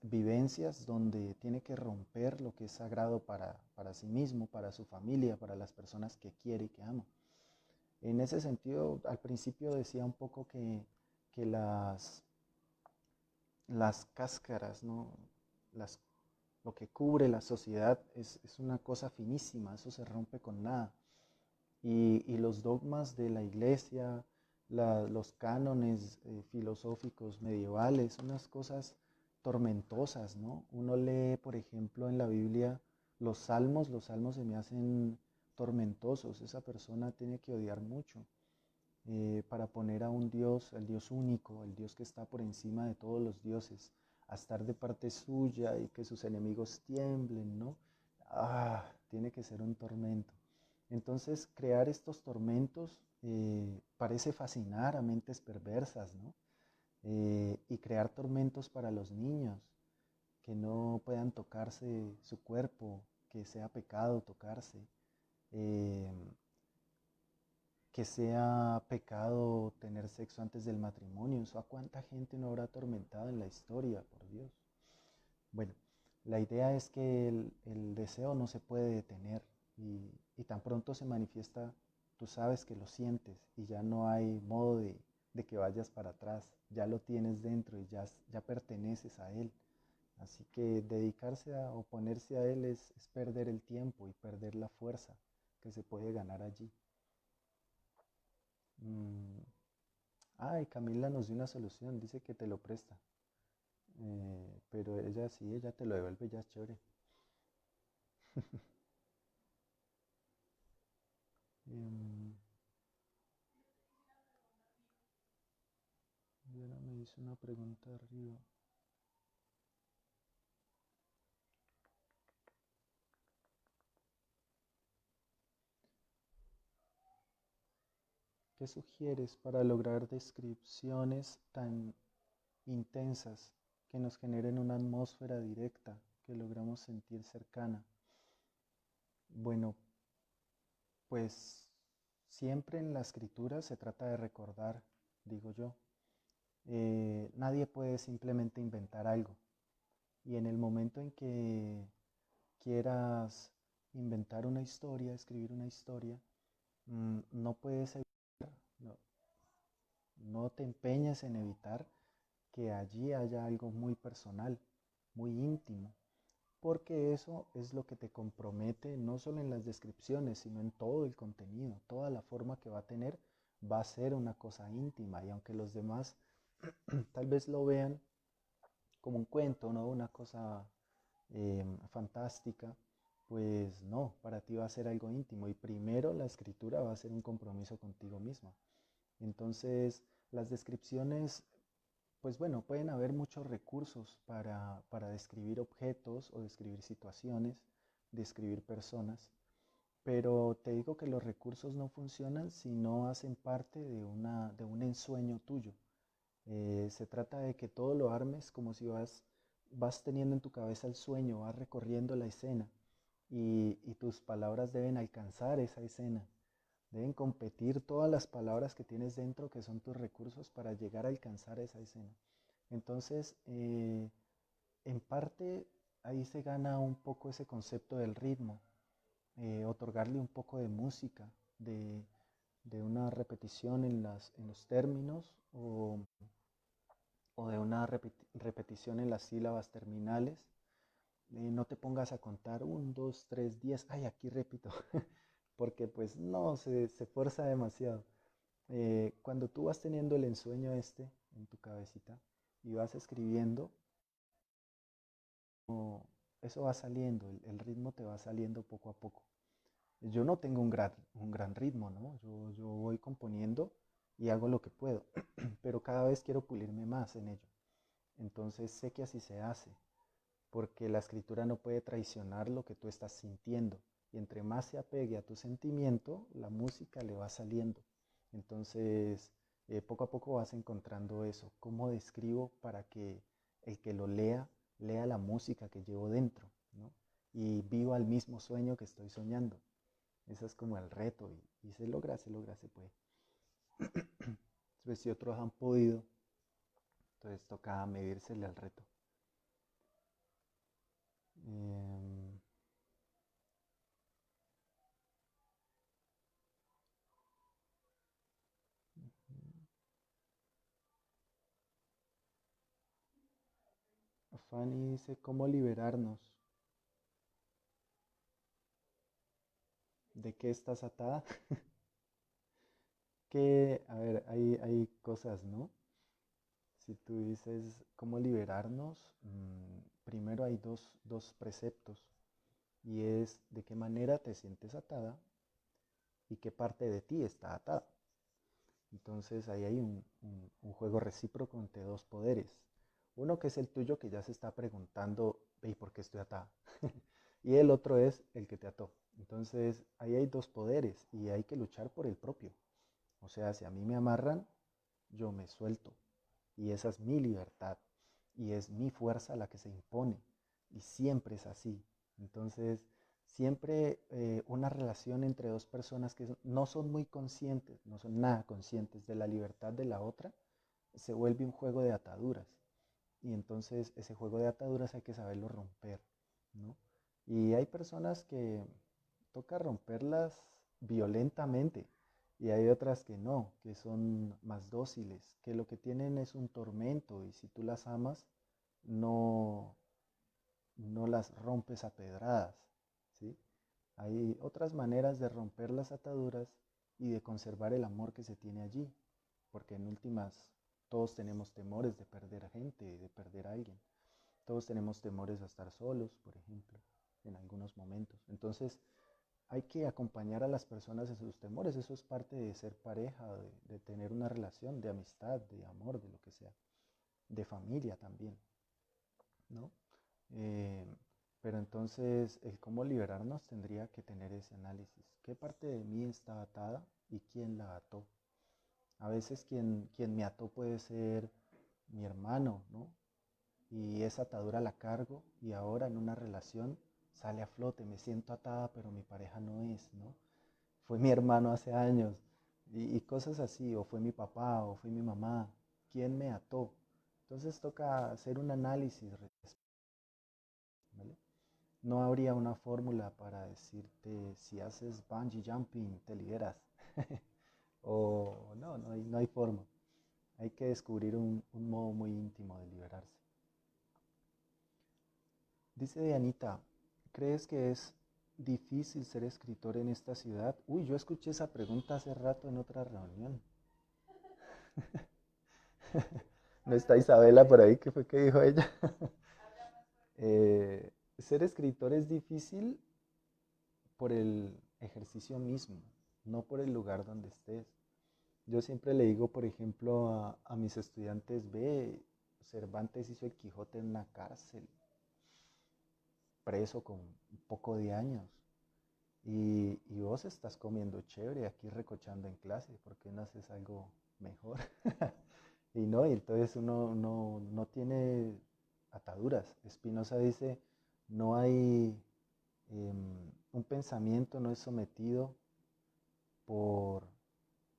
vivencias donde tiene que romper lo que es sagrado para sí mismo, para su familia, para las personas que quiere y que ama. En ese sentido, al principio decía un poco que las cáscaras, ¿no? las, lo que cubre la sociedad es una cosa finísima, eso se rompe con nada. Y los dogmas de la iglesia, los cánones filosóficos medievales, unas cosas tormentosas, ¿no? Uno lee, por ejemplo, en la Biblia los salmos se me hacen tormentosos, esa persona tiene que odiar mucho. para poner a un Dios, al Dios único, el Dios que está por encima de todos los dioses, a estar de parte suya y que sus enemigos tiemblen, ¿no? Tiene que ser un tormento. Entonces, crear estos tormentos parece fascinar a mentes perversas, ¿no? Y crear tormentos para los niños, que no puedan tocarse su cuerpo, que sea pecado tocarse, eh, que sea pecado tener sexo antes del matrimonio. ¿Eso a cuánta gente no habrá atormentado en la historia, por Dios? Bueno, la idea es que el deseo no se puede detener y tan pronto se manifiesta, tú sabes que lo sientes y ya no hay modo de que vayas para atrás, ya lo tienes dentro y ya perteneces a él. Así que dedicarse a oponerse a él es perder el tiempo y perder la fuerza que se puede ganar allí. Mm, y Camila nos dio una solución, dice que te lo presta. Pero ella sí, ella te lo devuelve, ya es chévere. Em, y ahora me hizo una pregunta arriba. ¿Qué sugieres para lograr descripciones tan intensas que nos generen una atmósfera directa que logramos sentir cercana? Bueno, pues siempre en la escritura se trata de recordar, digo yo. Nadie puede simplemente inventar algo. Y en el momento en que quieras inventar una historia, escribir una historia, no puedes evitar, no te empeñes en evitar que allí haya algo muy personal, muy íntimo, porque eso es lo que te compromete no solo en las descripciones, sino en todo el contenido, toda la forma que va a tener va a ser una cosa íntima y aunque los demás tal vez lo vean como un cuento, ¿no? Una cosa fantástica, pues no, para ti va a ser algo íntimo y primero la escritura va a ser un compromiso contigo mismo. Entonces, las descripciones, pues bueno, pueden haber muchos recursos para describir objetos o describir situaciones, describir personas, pero te digo que los recursos no funcionan si no hacen parte de un ensueño tuyo. Se trata de que todo lo armes como si vas teniendo en tu cabeza el sueño, vas recorriendo la escena y tus palabras deben alcanzar esa escena. Deben competir todas las palabras que tienes dentro, que son tus recursos, para llegar a alcanzar esa escena. Entonces, en parte, ahí se gana un poco ese concepto del ritmo, otorgarle un poco de música, de una repetición en los términos o de una repetición en las sílabas terminales. No te pongas a contar 1, 2, 3, 10, ay, aquí repito, porque pues no, se fuerza demasiado. Cuando tú vas teniendo el ensueño este en tu cabecita y vas escribiendo, eso va saliendo, el ritmo te va saliendo poco a poco. Yo no tengo un gran ritmo, ¿no? Yo voy componiendo y hago lo que puedo, pero cada vez quiero pulirme más en ello. Entonces sé que así se hace, porque la escritura no puede traicionar lo que tú estás sintiendo. Y entre más se apegue a tu sentimiento, la música le va saliendo. Entonces, poco a poco vas encontrando eso. ¿Cómo describo para que el que lo lea, lea la música que llevo dentro, ¿no? Y viva el mismo sueño que estoy soñando? Ese es como el reto y se logra, se puede. Pues si otros han podido, entonces toca medírsele al reto. Em, Fanny dice, ¿cómo liberarnos? ¿De qué estás atada? Que, a ver, hay cosas, ¿no? Si tú dices cómo liberarnos, primero hay dos preceptos y es de qué manera te sientes atada y qué parte de ti está atada. Entonces ahí hay un juego recíproco entre dos poderes. Uno que es el tuyo que ya se está preguntando, ¿y por qué estoy atada? Y el otro es el que te ató. Entonces ahí hay dos poderes y hay que luchar por el propio. O sea, si a mí me amarran, yo me suelto. Y esa es mi libertad. Y es mi fuerza la que se impone. Y siempre es así. Entonces, siempre una relación entre dos personas que no son muy conscientes, no son nada conscientes de la libertad de la otra, se vuelve un juego de ataduras. Y entonces ese juego de ataduras hay que saberlo romper, ¿no? Y hay personas que toca romperlas violentamente y hay otras que no, que son más dóciles, que lo que tienen es un tormento y si tú las amas, no, no las rompes a pedradas, ¿sí? Hay otras maneras de romper las ataduras y de conservar el amor que se tiene allí, porque en últimas todos tenemos temores de perder a gente, de perder a alguien. Todos tenemos temores a estar solos, por ejemplo, en algunos momentos. Entonces, hay que acompañar a las personas en sus temores. Eso es parte de ser pareja, de tener una relación, de amistad, de amor, de lo que sea. De familia también, ¿no? Eh, pero entonces, el cómo liberarnos tendría que tener ese análisis. ¿Qué parte de mí está atada y quién la ató? A veces quien me ató puede ser mi hermano, ¿no? Y esa atadura la cargo y ahora en una relación sale a flote, me siento atada, pero mi pareja no es, ¿no? Fue mi hermano hace años y cosas así, o fue mi papá, o fue mi mamá, ¿quién me ató? Entonces toca hacer un análisis, ¿vale? No habría una fórmula para decirte si haces bungee jumping te liberas, o no, no hay forma. Hay que descubrir un modo muy íntimo de liberarse. Dice Dianita, ¿crees que es difícil ser escritor en esta ciudad? Uy, yo escuché esa pregunta hace rato en otra reunión. ¿No está Isabela por ahí? ¿Qué fue que dijo ella? Ser escritor es difícil por el ejercicio mismo, no por el lugar donde estés. Yo siempre le digo, por ejemplo, a mis estudiantes, ve, Cervantes hizo el Quijote en una cárcel, preso con un poco de años. Y vos estás comiendo chévere aquí recochando en clase, ¿por qué no haces algo mejor? Y no, y entonces uno no tiene ataduras. Spinoza dice, no hay, un pensamiento no es sometido por,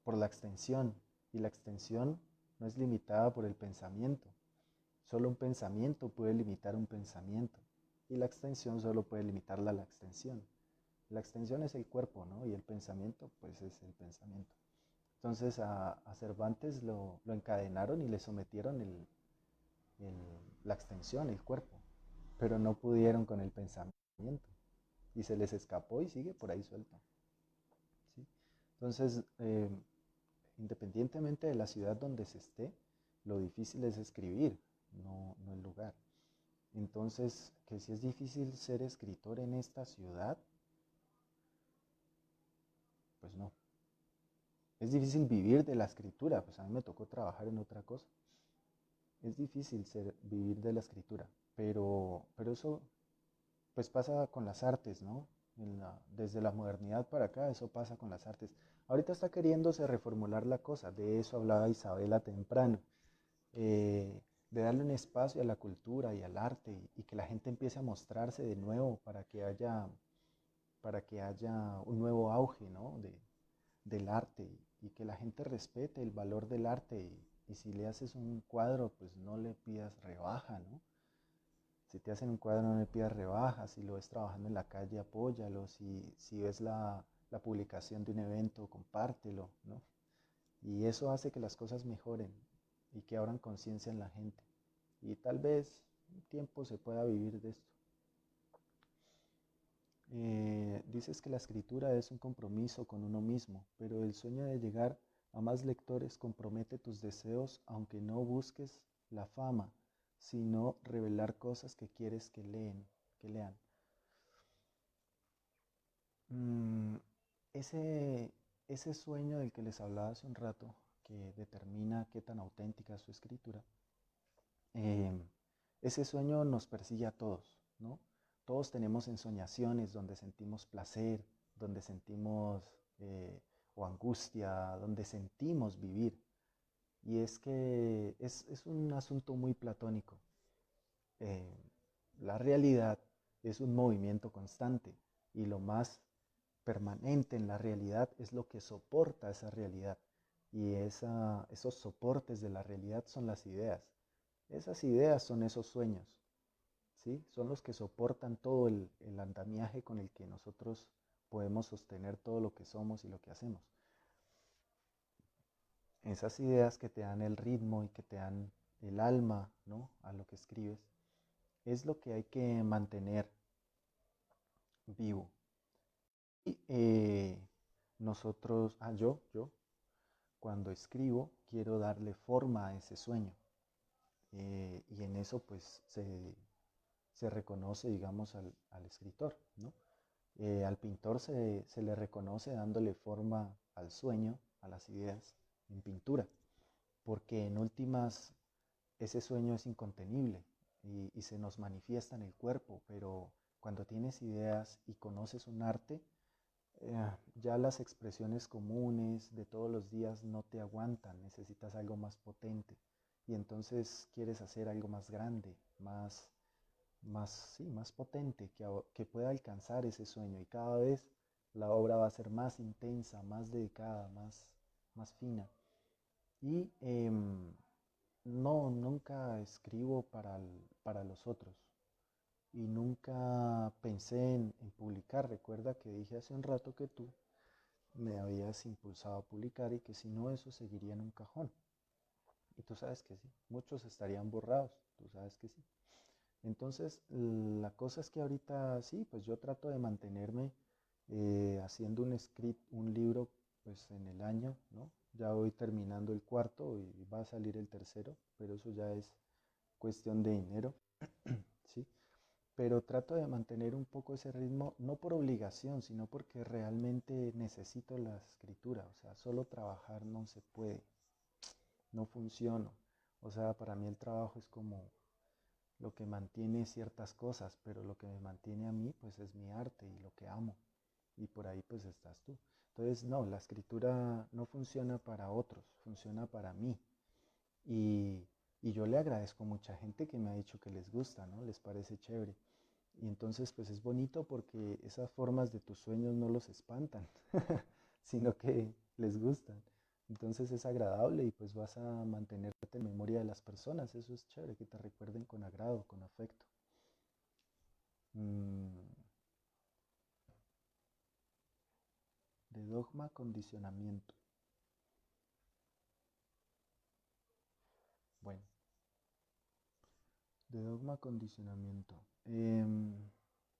por la extensión, y la extensión no es limitada por el pensamiento. Solo un pensamiento puede limitar un pensamiento, y la extensión solo puede limitarla a la extensión. La extensión es el cuerpo, ¿no? Y el pensamiento, pues es el pensamiento. Entonces a Cervantes lo encadenaron y le sometieron la extensión, el cuerpo, pero no pudieron con el pensamiento y se les escapó y sigue por ahí suelto, ¿sí? Entonces, independientemente de la ciudad donde se esté, lo difícil es escribir, no el lugar. Entonces, que si es difícil ser escritor en esta ciudad, pues no. Es difícil vivir de la escritura, pues a mí me tocó trabajar en otra cosa. Es difícil vivir de la escritura, pero eso pues pasa con las artes, ¿no? Desde la modernidad para acá, eso pasa con las artes. Ahorita está queriéndose reformular la cosa, de eso hablaba Isabela temprano, de darle un espacio a la cultura y al arte y que la gente empiece a mostrarse de nuevo para que haya un nuevo auge, ¿no? Del arte y que la gente respete el valor del arte y si le haces un cuadro, pues no le pidas rebaja, ¿no? Si te hacen un cuadro no le pidas rebaja, si lo ves trabajando en la calle, apóyalo, si ves la publicación de un evento, compártelo, ¿no? Y eso hace que las cosas mejoren y que abran conciencia en la gente. Y tal vez un tiempo se pueda vivir de esto. Dices que la escritura es un compromiso con uno mismo, pero el sueño de llegar a más lectores compromete tus deseos aunque no busques la fama, sino revelar cosas que quieres que lean. Mm, ese, ese sueño del que les hablaba hace un rato, que determina qué tan auténtica es su escritura, eh, ese sueño nos persigue a todos, ¿no? Todos tenemos ensoñaciones donde sentimos placer, donde sentimos o angustia, donde sentimos vivir. Y es que es un asunto muy platónico. Eh, la realidad es un movimiento constante y lo más permanente en la realidad es lo que soporta esa realidad. Y esos soportes de la realidad son las ideas. Esas ideas son esos sueños, ¿sí? Son los que soportan todo el andamiaje con el que nosotros podemos sostener todo lo que somos y lo que hacemos. Esas ideas que te dan el ritmo y que te dan el alma, ¿no? A lo que escribes, es lo que hay que mantener vivo. Y nosotros, yo, cuando escribo, quiero darle forma a ese sueño. Y en eso, pues, se reconoce, digamos, al escritor, ¿no? Al pintor se le reconoce dándole forma al sueño, a las ideas, en pintura, porque en últimas ese sueño es incontenible y se nos manifiesta en el cuerpo, pero cuando tienes ideas y conoces un arte, ya las expresiones comunes de todos los días no te aguantan, necesitas algo más potente y entonces quieres hacer algo más grande, sí, más potente, que pueda alcanzar ese sueño y cada vez la obra va a ser más intensa, más dedicada, más fina. Y no, nunca escribo para los otros y nunca pensé en publicar. Recuerda que dije hace un rato que tú me habías impulsado a publicar y que si no eso seguiría en un cajón. Y tú sabes que sí, muchos estarían borrados, tú sabes que sí. Entonces, la cosa es que ahorita sí, pues yo trato de mantenerme haciendo un libro pues en el año, ¿no? Ya voy terminando el cuarto y va a salir el tercero, pero eso ya es cuestión de dinero, ¿sí? Pero trato de mantener un poco ese ritmo, no por obligación, sino porque realmente necesito la escritura, o sea, solo trabajar no se puede, no funciono. O sea, para mí el trabajo es como lo que mantiene ciertas cosas, pero lo que me mantiene a mí pues es mi arte y lo que amo. Y por ahí pues estás tú. Entonces, no, la escritura no funciona para otros, funciona para mí. Y, y yo le agradezco a mucha gente que me ha dicho que les gusta, ¿no? Les parece chévere. Y entonces pues es bonito porque esas formas de tus sueños no los espantan, sino que les gustan. Entonces es agradable y pues vas a mantenerte en memoria de las personas. Eso es chévere, que te recuerden con agrado, con afecto. Mm, de dogma, condicionamiento. Bueno, de dogma, condicionamiento.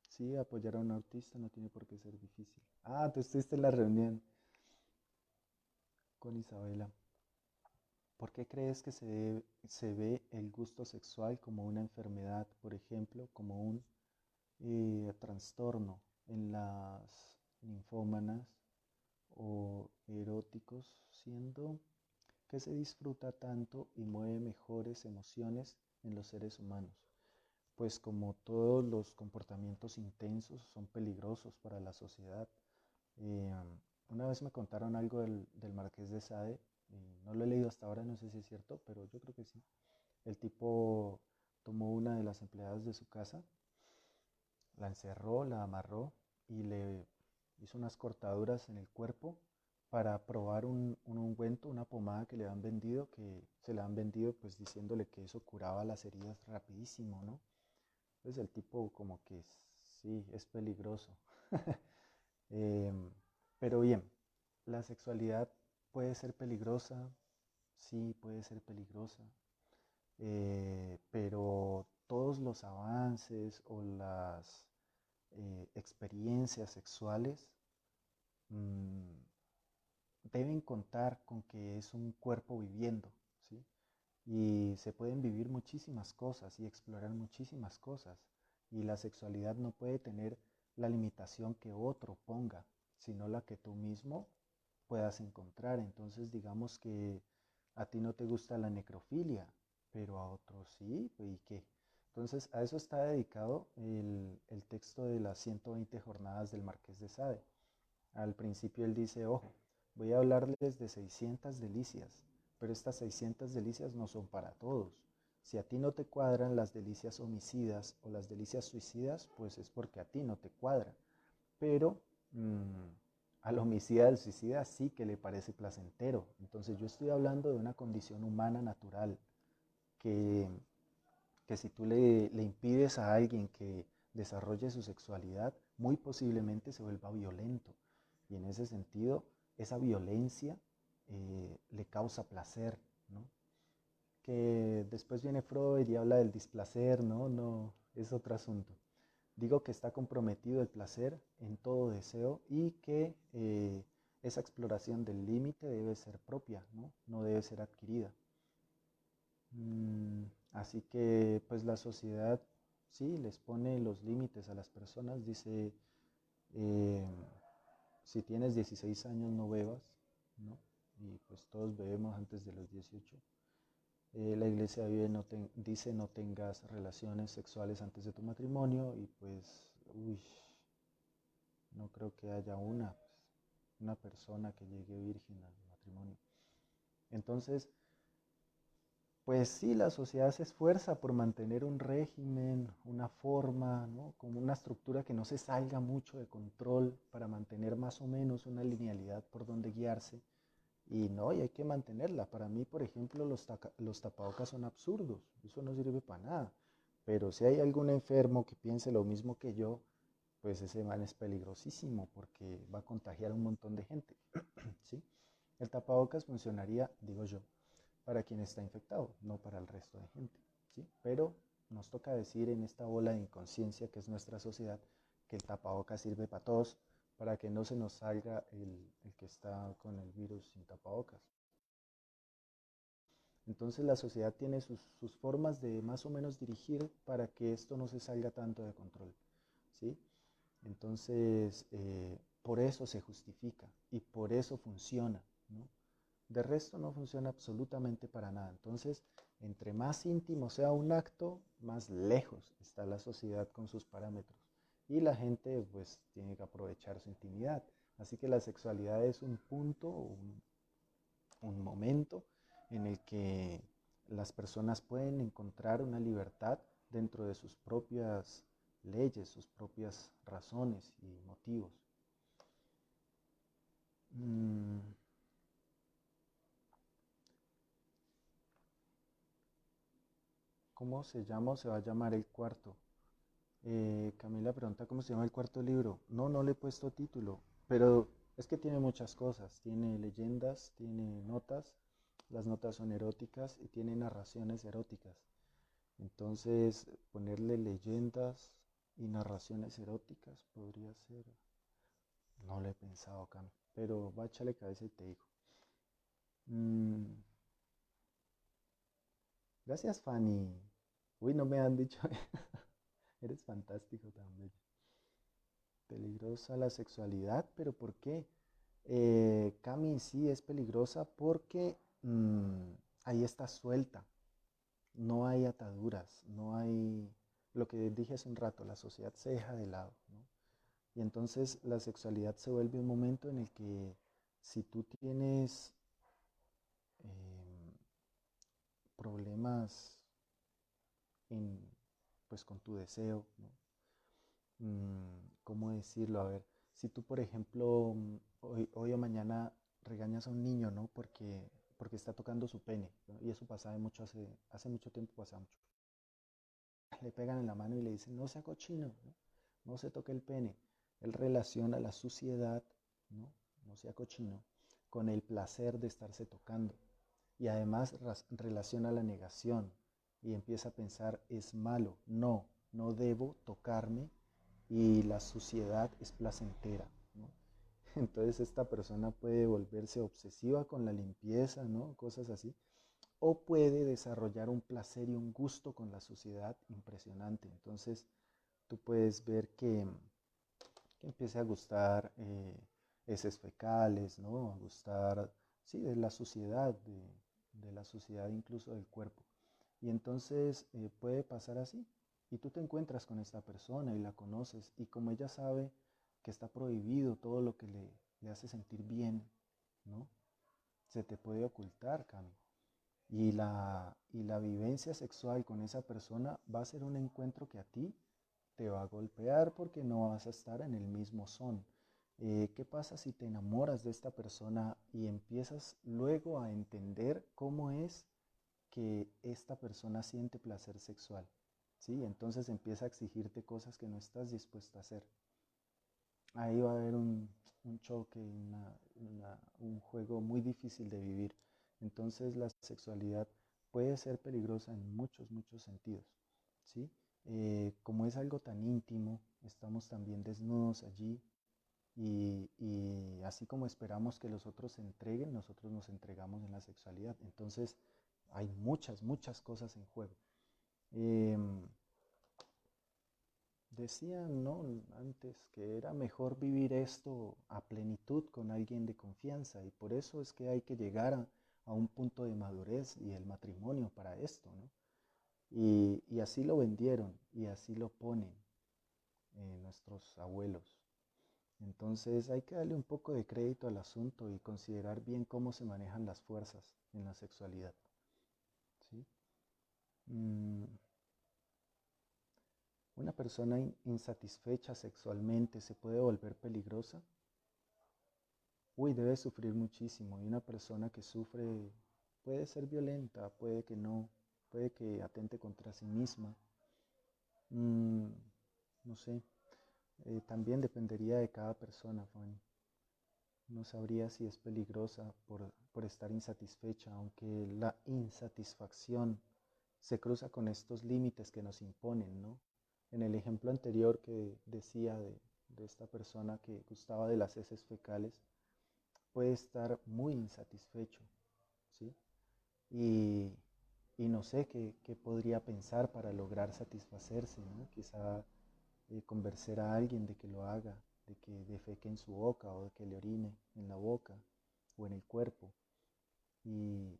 Sí, apoyar a un autista no tiene por qué ser difícil. Ah, tú estuviste en la reunión con Isabela. ¿Por qué crees que se ve el gusto sexual como una enfermedad, por ejemplo, como un trastorno en las ninfómanas o eróticos, siendo que se disfruta tanto y mueve mejores emociones en los seres humanos? Pues como todos los comportamientos intensos son peligrosos para la sociedad. Eh, una vez me contaron algo del Marqués de Sade, no lo he leído hasta ahora, no sé si es cierto, pero yo creo que sí. El tipo tomó una de las empleadas de su casa, la encerró, la amarró y le hizo unas cortaduras en el cuerpo para probar un ungüento, una pomada que le han vendido, que se le han vendido pues diciéndole que eso curaba las heridas rapidísimo, ¿no? Entonces el tipo como que sí, es peligroso. Em, pero bien, la sexualidad puede ser peligrosa, sí, puede ser peligrosa, pero todos los avances o las experiencias sexuales mm, deben contar con que es un cuerpo viviendo, ¿sí? Y se pueden vivir muchísimas cosas y explorar muchísimas cosas. Y la sexualidad no puede tener la limitación que otro ponga, sino la que tú mismo puedas encontrar. Entonces, digamos que A ti no te gusta la necrofilia, pero a otros sí, pues, ¿y qué? Entonces, a eso está dedicado el texto de las 120 jornadas del Marqués de Sade. Al principio él dice, ojo, voy a hablarles de 600 delicias, pero estas 600 delicias no son para todos. Si a ti no te cuadran las delicias homicidas o las delicias suicidas, pues es porque a ti no te cuadra. Pero al homicida, al suicida sí que le parece placentero. Entonces yo estoy hablando de una condición humana natural que, que si tú le impides a alguien que desarrolle su sexualidad, muy posiblemente se vuelva violento. Y en ese sentido, esa violencia le causa placer, ¿no? Que después viene Freud y habla del displacer, ¿no? No, es otro asunto. Digo que está comprometido el placer en todo deseo y que esa exploración del límite debe ser propia, ¿no? No debe ser adquirida. Así que pues la sociedad sí les pone los límites a las personas, dice, eh, si tienes 16 años no bebas, ¿no? Y pues todos bebemos antes de los 18. La iglesia dice no tengas relaciones sexuales antes de tu matrimonio y pues, uy, no creo que haya una persona que llegue virgen al matrimonio. Entonces, pues sí, la sociedad se esfuerza por mantener un régimen, una forma, ¿no? Como una estructura que no se salga mucho de control para mantener más o menos una linealidad por donde guiarse. Y no, y hay que mantenerla. Para mí, por ejemplo, los tapabocas son absurdos. Eso no sirve para nada. Pero si hay algún enfermo que piense lo mismo que yo, pues ese man es peligrosísimo porque va a contagiar a un montón de gente. ¿Sí? El tapabocas funcionaría, digo yo, para quien está infectado, no para el resto de gente. ¿Sí? Pero nos toca decir en esta bola de inconsciencia que es nuestra sociedad que el tapabocas sirve para todos, para que no se nos salga el que está con el virus sin tapabocas. Entonces la sociedad tiene sus formas de más o menos dirigir para que esto no se salga tanto de control. ¿Sí? Entonces, por eso se justifica y por eso funciona, ¿no? De resto no funciona absolutamente para nada. Entonces, entre más íntimo sea un acto, más lejos está la sociedad con sus parámetros. Y la gente pues tiene que aprovechar su intimidad. Así que la sexualidad es un punto, un momento en el que las personas pueden encontrar una libertad dentro de sus propias leyes, sus propias razones y motivos. Mm, ¿Cómo se llama o se va a llamar el cuarto? Camila pregunta cómo se llama el cuarto libro. No, no le he puesto título, pero es que tiene muchas cosas. Tiene leyendas, tiene notas, las notas son eróticas y tiene narraciones eróticas. Entonces, ponerle leyendas y narraciones eróticas podría ser. No lo he pensado, Cam, pero va a echarle cabeza y te digo. Mm, Gracias, Fanny. Uy, no me han dicho. Eres fantástico también. Peligrosa la sexualidad, pero ¿por qué? Cami sí es peligrosa porque ahí está suelta, no hay ataduras, no hay lo que dije hace un rato, la sociedad se deja de lado, ¿no? Y entonces la sexualidad se vuelve un momento en el que si tú tienes em, problemas en, pues con tu deseo, ¿no? ¿Cómo decirlo? A ver, si tú, por ejemplo, hoy o mañana regañas a un niño, ¿no? Porque está tocando su pene, ¿no? Y eso pasaba mucho hace mucho tiempo, pasaba mucho. Le pegan en la mano y le dicen, no sea cochino, ¿no? No se toque el pene. Él relaciona la suciedad, ¿no? No sea cochino, con el placer de estarse tocando. Y además relaciona la negación y empieza a pensar, es malo, no, no debo tocarme y la suciedad es placentera, ¿no? Entonces esta persona puede volverse obsesiva con la limpieza, ¿no? Cosas así. O puede desarrollar un placer y un gusto con la suciedad impresionante. Entonces tú puedes ver que empiece a gustar heces fecales, ¿no? A gustar, sí, de la suciedad, de la suciedad incluso del cuerpo. Y entonces puede pasar así. Y tú te encuentras con esta persona y la conoces y como ella sabe que está prohibido todo lo que le hace sentir bien, ¿no? Se te puede ocultar, Cami. Y la vivencia sexual con esa persona va a ser un encuentro que a ti te va a golpear porque no vas a estar en el mismo son. ¿Qué pasa si te enamoras de esta persona y empiezas luego a entender cómo es que esta persona siente placer sexual? ¿Sí? Entonces empieza a exigirte cosas que no estás dispuesto a hacer. Ahí va a haber un choque, un juego muy difícil de vivir. Entonces la sexualidad puede ser peligrosa en muchos, muchos sentidos. ¿Sí? Como es algo tan íntimo, estamos también desnudos allí y así como esperamos que los otros se entreguen, nosotros nos entregamos en la sexualidad. Entonces hay muchas, muchas cosas en juego. Em, Decían, ¿no? Antes que era mejor vivir esto a plenitud con alguien de confianza y por eso es que hay que llegar a un punto de madurez y el matrimonio para esto, ¿no? Y así lo vendieron y así lo ponen nuestros abuelos. Entonces hay que darle un poco de crédito al asunto y considerar bien cómo se manejan las fuerzas en la sexualidad. ¿Sí? Mm, ¿Una persona insatisfecha sexualmente se puede volver peligrosa? Uy, debe sufrir muchísimo. Y una persona que sufre puede ser violenta, puede que no, puede que atente contra sí misma. Mm, no sé, también dependería de cada persona, Fanny. No sabría si es peligrosa por estar insatisfecha, aunque la insatisfacción se cruza con estos límites que nos imponen, ¿no? En el ejemplo anterior que decía de esta persona que gustaba de las heces fecales, puede estar muy insatisfecho, ¿sí? Y, y no sé qué podría pensar para lograr satisfacerse, ¿no? Quizá convencer a alguien de que lo haga, de que defeque en su boca o de que le orine en la boca o en el cuerpo y,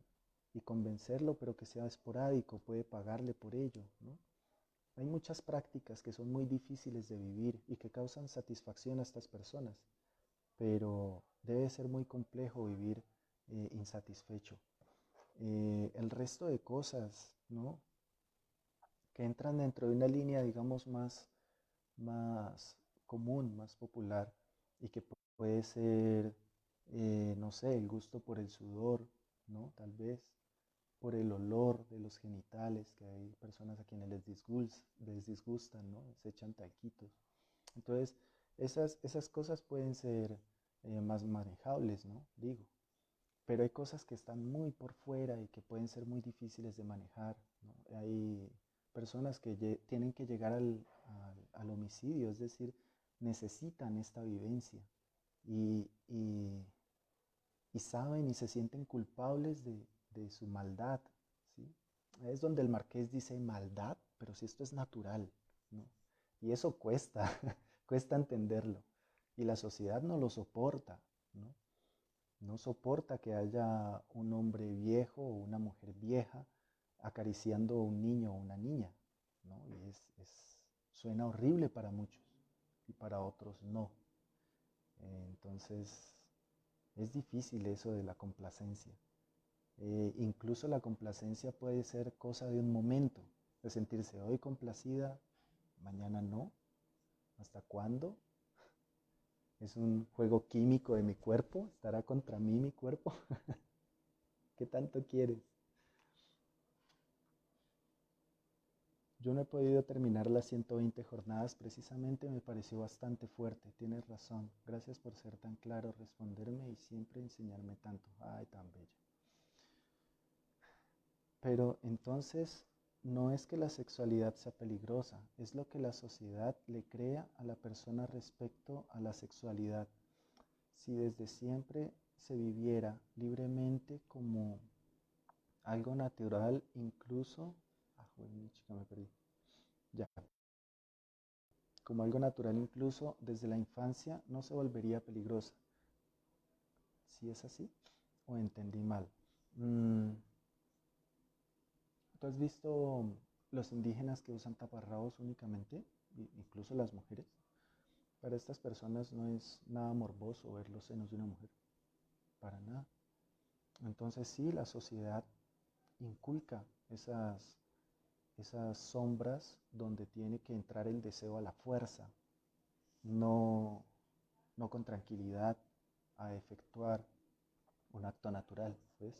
y convencerlo, pero que sea esporádico, puede pagarle por ello, ¿no? Hay muchas prácticas que son muy difíciles de vivir y que causan satisfacción a estas personas, pero debe ser muy complejo vivir insatisfecho. El resto de cosas, ¿no? Que entran dentro de una línea, digamos, más común, más popular, y que puede ser, no sé, el gusto por el sudor, ¿no? Tal vez por el olor de los genitales, que hay personas a quienes les disgustan, ¿no? Se echan taquitos. Entonces, esas cosas pueden ser más manejables, ¿no? Digo, pero hay cosas que están muy por fuera y que pueden ser muy difíciles de manejar, ¿no? Hay personas que tienen que llegar al homicidio, es decir, necesitan esta vivencia y, y- y saben y se sienten culpables de su maldad, ¿sí? Es donde el marqués dice maldad, pero si esto es natural, ¿no? Y eso cuesta, cuesta entenderlo. Y la sociedad no lo soporta, ¿no? No soporta que haya un hombre viejo o una mujer vieja acariciando a un niño o una niña, ¿no? Y suena horrible para muchos y para otros no. Entonces es difícil eso de la complacencia. Incluso la complacencia puede ser cosa de un momento, de sentirse hoy complacida, mañana no. ¿Hasta cuándo? ¿Es un juego químico de mi cuerpo? ¿Estará contra mí mi cuerpo? ¿Qué tanto quieres? Yo no he podido terminar las 120 jornadas, precisamente me pareció bastante fuerte. Tienes razón. Gracias por ser tan claro, responderme y siempre enseñarme tanto. Ay, tan bello. Pero entonces no es que la sexualidad sea peligrosa, es lo que la sociedad le crea a la persona respecto a la sexualidad. Si desde siempre se viviera libremente como algo natural, incluso, chica, me perdí. Ya, como algo natural incluso desde la infancia, no se volvería peligrosa. ¿Sí es así? ¿O entendí mal? Mm, ¿Tú has visto los indígenas que usan taparrabos únicamente, incluso las mujeres? Para estas personas no es nada morboso ver los senos de una mujer, para nada. Entonces sí, la sociedad inculca esas sombras donde tiene que entrar el deseo a la fuerza, no, no con tranquilidad a efectuar un acto natural, ¿ves?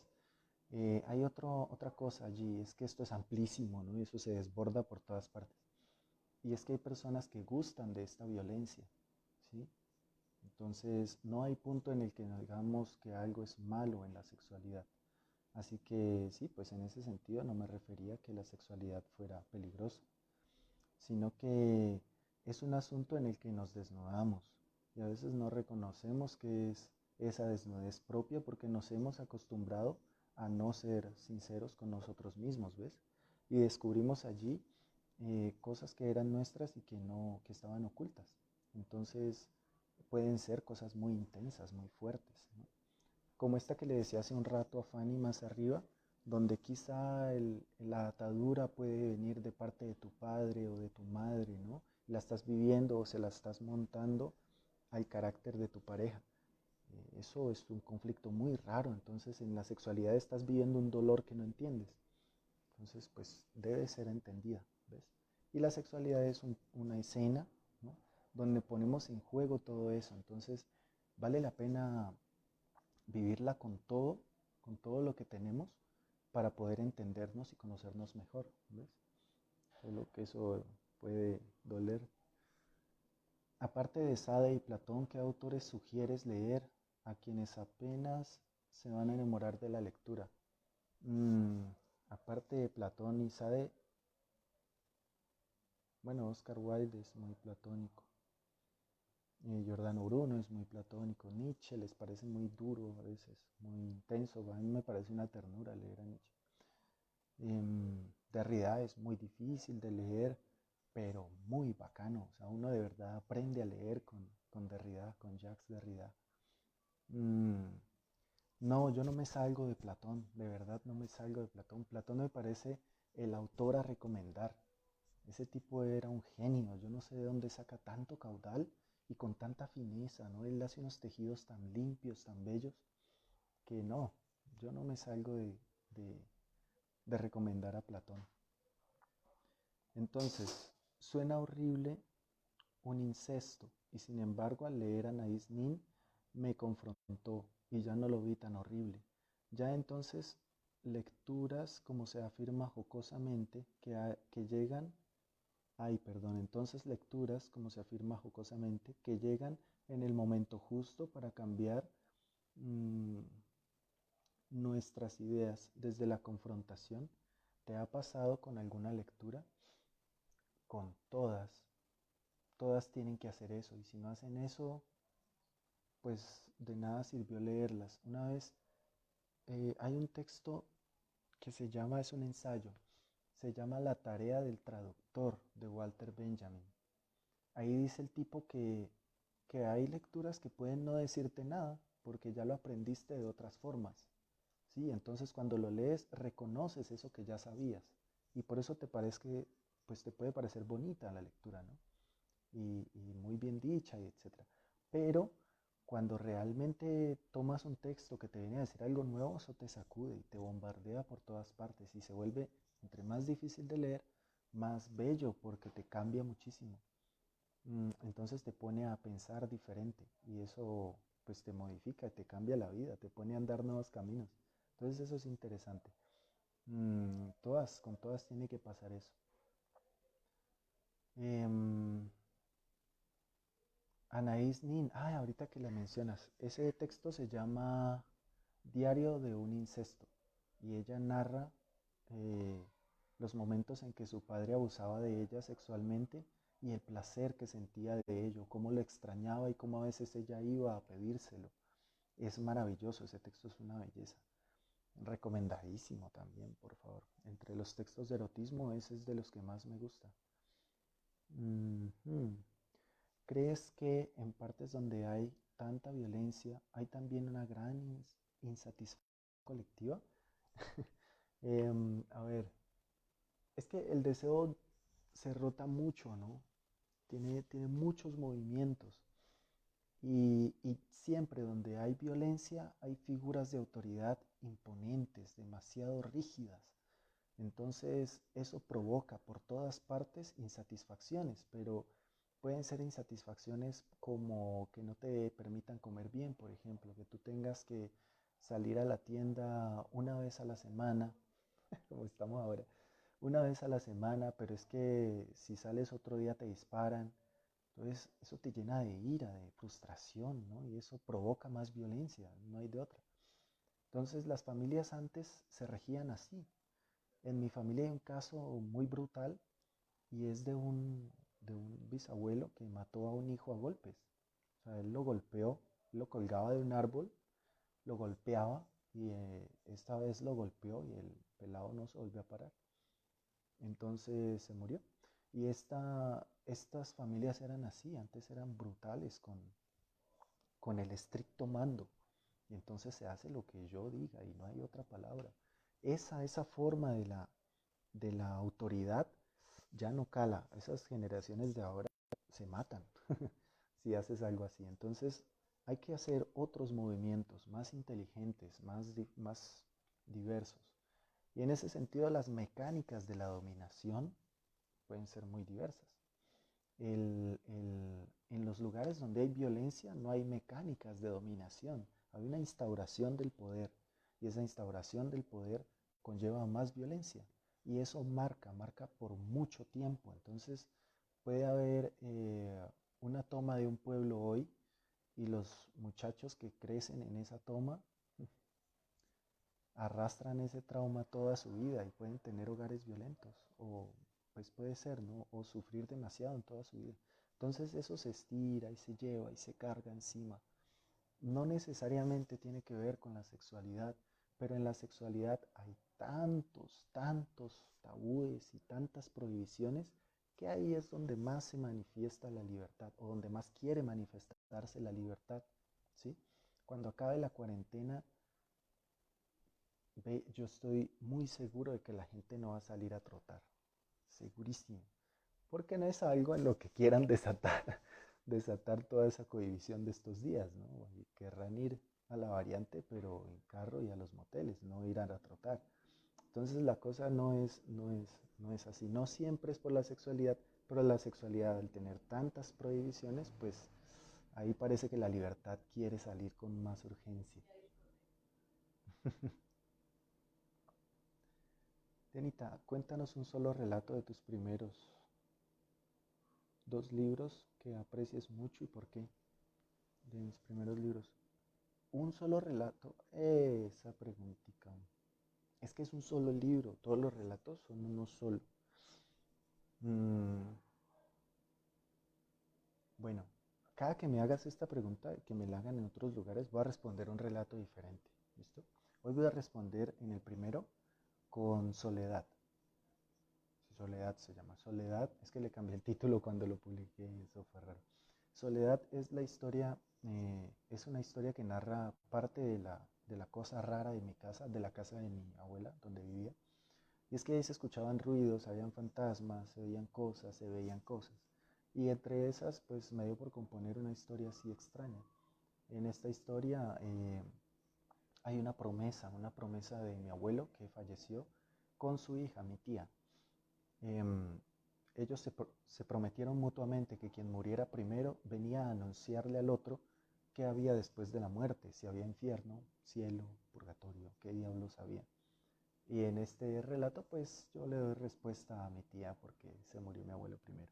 Hay otra cosa allí, es que esto es amplísimo, ¿no? Y eso se desborda por todas partes. Y es que hay personas que gustan de esta violencia, ¿sí? Entonces, no hay punto en el que digamos que algo es malo en la sexualidad. Así que sí, pues en ese sentido no me refería a que la sexualidad fuera peligrosa, sino que es un asunto en el que nos desnudamos y a veces no reconocemos que es esa desnudez propia porque nos hemos acostumbrado a no ser sinceros con nosotros mismos, ¿ves? Y descubrimos allí cosas que eran nuestras y que no, que estaban ocultas. Entonces pueden ser cosas muy intensas, muy fuertes, ¿no? Como esta que le decía hace un rato a Fanny más arriba, donde quizá la atadura puede venir de parte de tu padre o de tu madre, ¿no? La estás viviendo o se la estás montando al carácter de tu pareja. Eso es un conflicto muy raro, entonces en la sexualidad estás viviendo un dolor que no entiendes. Entonces, pues debe ser entendida, ¿ves? Y la sexualidad es una escena, ¿no? Donde ponemos en juego todo eso, entonces vale la pena vivirla con todo lo que tenemos para poder entendernos y conocernos mejor, ¿ves? Solo que eso puede doler. Aparte de Sade y Platón, ¿qué autores sugieres leer a quienes apenas se van a enamorar de la lectura? Mm, Aparte de Platón y Sade, bueno, Oscar Wilde es muy platónico. Giordano Bruno es muy platónico. Nietzsche les parece muy duro a veces, muy intenso. A mí me parece una ternura leer a Nietzsche. Derrida es muy difícil de leer, pero muy bacano. O sea, uno de verdad aprende a leer con Derrida, con Jacques Derrida. Mm, no, yo no me salgo de Platón, de verdad no me salgo de Platón. Platón me parece el autor a recomendar. Ese tipo era un genio, yo no sé de dónde saca tanto caudal y con tanta fineza, ¿no? Él hace unos tejidos tan limpios, tan bellos, que no, yo no me salgo de, de recomendar a Platón. Entonces, suena horrible un incesto, y sin embargo al leer a Anaïs Nin me confrontó y ya no lo vi tan horrible. Ya entonces, lecturas como se afirma jocosamente que llegan, entonces lecturas como se afirma jocosamente que llegan en el momento justo para cambiar mmm, nuestras ideas desde la confrontación. ¿Te ha pasado con alguna lectura? Con todas. Todas tienen que hacer eso y si no hacen eso, pues de nada sirvió leerlas. Una vez hay un texto que se llama, es un ensayo, se llama La tarea del traductor de Walter Benjamin. Ahí dice el tipo que hay lecturas que pueden no decirte nada porque ya lo aprendiste de otras formas. ¿Sí? Entonces cuando lo lees reconoces eso que ya sabías y por eso te parece que pues te puede parecer bonita la lectura, ¿no? Y muy bien dicha, y etcétera. Pero cuando realmente tomas un texto que te viene a decir algo nuevo, eso te sacude y te bombardea por todas partes y se vuelve entre más difícil de leer, más bello porque te cambia muchísimo. Entonces te pone a pensar diferente y eso pues te modifica, te cambia la vida, te pone a andar nuevos caminos. Entonces eso es interesante. Con todas tiene que pasar eso. Em, Anaïs Nin, ahorita que la mencionas, ese texto se llama Diario de un incesto y ella narra eh, los momentos en que su padre abusaba de ella sexualmente y el placer que sentía de ello, cómo lo extrañaba y cómo a veces ella iba a pedírselo. Es maravilloso, ese texto es una belleza. Recomendadísimo también, por favor. Entre los textos de erotismo, ese es de los que más me gusta. Ujú. ¿Crees que en partes donde hay tanta violencia hay también una gran insatisfacción colectiva? A ver, Es que el deseo se rota mucho, ¿no? Tiene muchos movimientos. Y siempre donde hay violencia hay figuras de autoridad imponentes, demasiado rígidas. Entonces eso provoca por todas partes insatisfacciones, pero pueden ser insatisfacciones como que no te permitan comer bien, por ejemplo, que tú tengas que salir a la tienda una vez a la semana, como estamos ahora, una vez a la semana, pero es que si sales otro día te disparan. Entonces eso te llena de ira, de frustración, ¿no? Y eso provoca más violencia, no hay de otra. Entonces las familias antes se regían así. En mi familia hay un caso muy brutal y es de un bisabuelo que mató a un hijo a golpes. O sea, él lo golpeó, lo colgaba de un árbol, lo golpeaba y esta vez lo golpeó y el pelado no se volvió a parar. Entonces se murió. Y estas familias eran así, antes eran brutales con el estricto mando. Y entonces se hace lo que yo diga y no hay otra palabra. Esa forma de la autoridad ya no cala. Esas generaciones de ahora se matan si haces algo así. Entonces hay que hacer otros movimientos más inteligentes, más diversos. Y en ese sentido las mecánicas de la dominación pueden ser muy diversas. En los lugares donde hay violencia no hay mecánicas de dominación, hay una instauración del poder y esa instauración del poder conlleva más violencia y eso marca por mucho tiempo. Entonces puede haber una toma de un pueblo hoy y los muchachos que crecen en esa toma arrastran ese trauma toda su vida y pueden tener hogares violentos o pues puede ser, ¿no? O sufrir demasiado en toda su vida. Entonces eso se estira y se lleva y se carga encima. No necesariamente tiene que ver con la sexualidad, pero en la sexualidad hay tantos tabúes y tantas prohibiciones que ahí es donde más se manifiesta la libertad o donde más quiere manifestarse la libertad, ¿sí? Cuando acabe la cuarentena, ve, yo estoy muy seguro de que la gente no va a salir a trotar, segurísimo, porque no es algo en lo que quieran desatar toda esa cohibición de estos días, ¿no? Y querrán ir a la variante, pero en carro y a los moteles, no ir a trotar. Entonces la cosa no es así. No siempre es por la sexualidad, pero la sexualidad al tener tantas prohibiciones, pues ahí parece que la libertad quiere salir con más urgencia. Dianita, cuéntanos un solo relato de tus primeros dos libros que aprecies mucho y por qué. De mis primeros libros. Un solo relato. Esa preguntita. Es que es un solo libro. Todos los relatos son uno solo. Mm, bueno, cada que me hagas esta pregunta, que me la hagan en otros lugares, voy a responder un relato diferente. ¿Listo? Hoy voy a responder en el primero con Soledad. Sí, Soledad se llama. Soledad, es que le cambié el título cuando lo publiqué y eso fue raro. Soledad es la historia, es una historia que narra parte de la cosa rara de mi casa, de la casa de mi abuela, donde vivía. Y es que ahí se escuchaban ruidos, habían fantasmas, se veían cosas, se veían cosas. Y entre esas, pues me dio por componer una historia así extraña. En esta historia hay una promesa de mi abuelo que falleció con su hija, mi tía. Em, ellos se prometieron mutuamente que quien muriera primero venía a anunciarle al otro qué había después de la muerte, si había infierno, cielo, purgatorio, qué diablos había. Y en este relato pues yo le doy respuesta a mi tía porque se murió mi abuelo primero.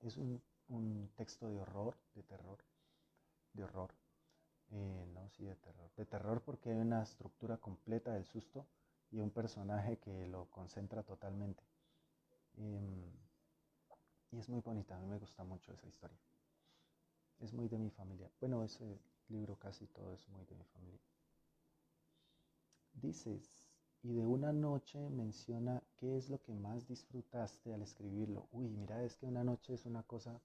Es un texto de horror, de horror, no, sí, de terror porque hay una estructura completa del susto y un personaje que lo concentra totalmente. Em, y es muy bonita, a mí me gusta mucho esa historia. Es muy de mi familia. Bueno, ese libro casi todo es muy de mi familia. Dices, y de una noche menciona qué es lo que más disfrutaste al escribirlo. Uy, mira, es que una noche es una cosa,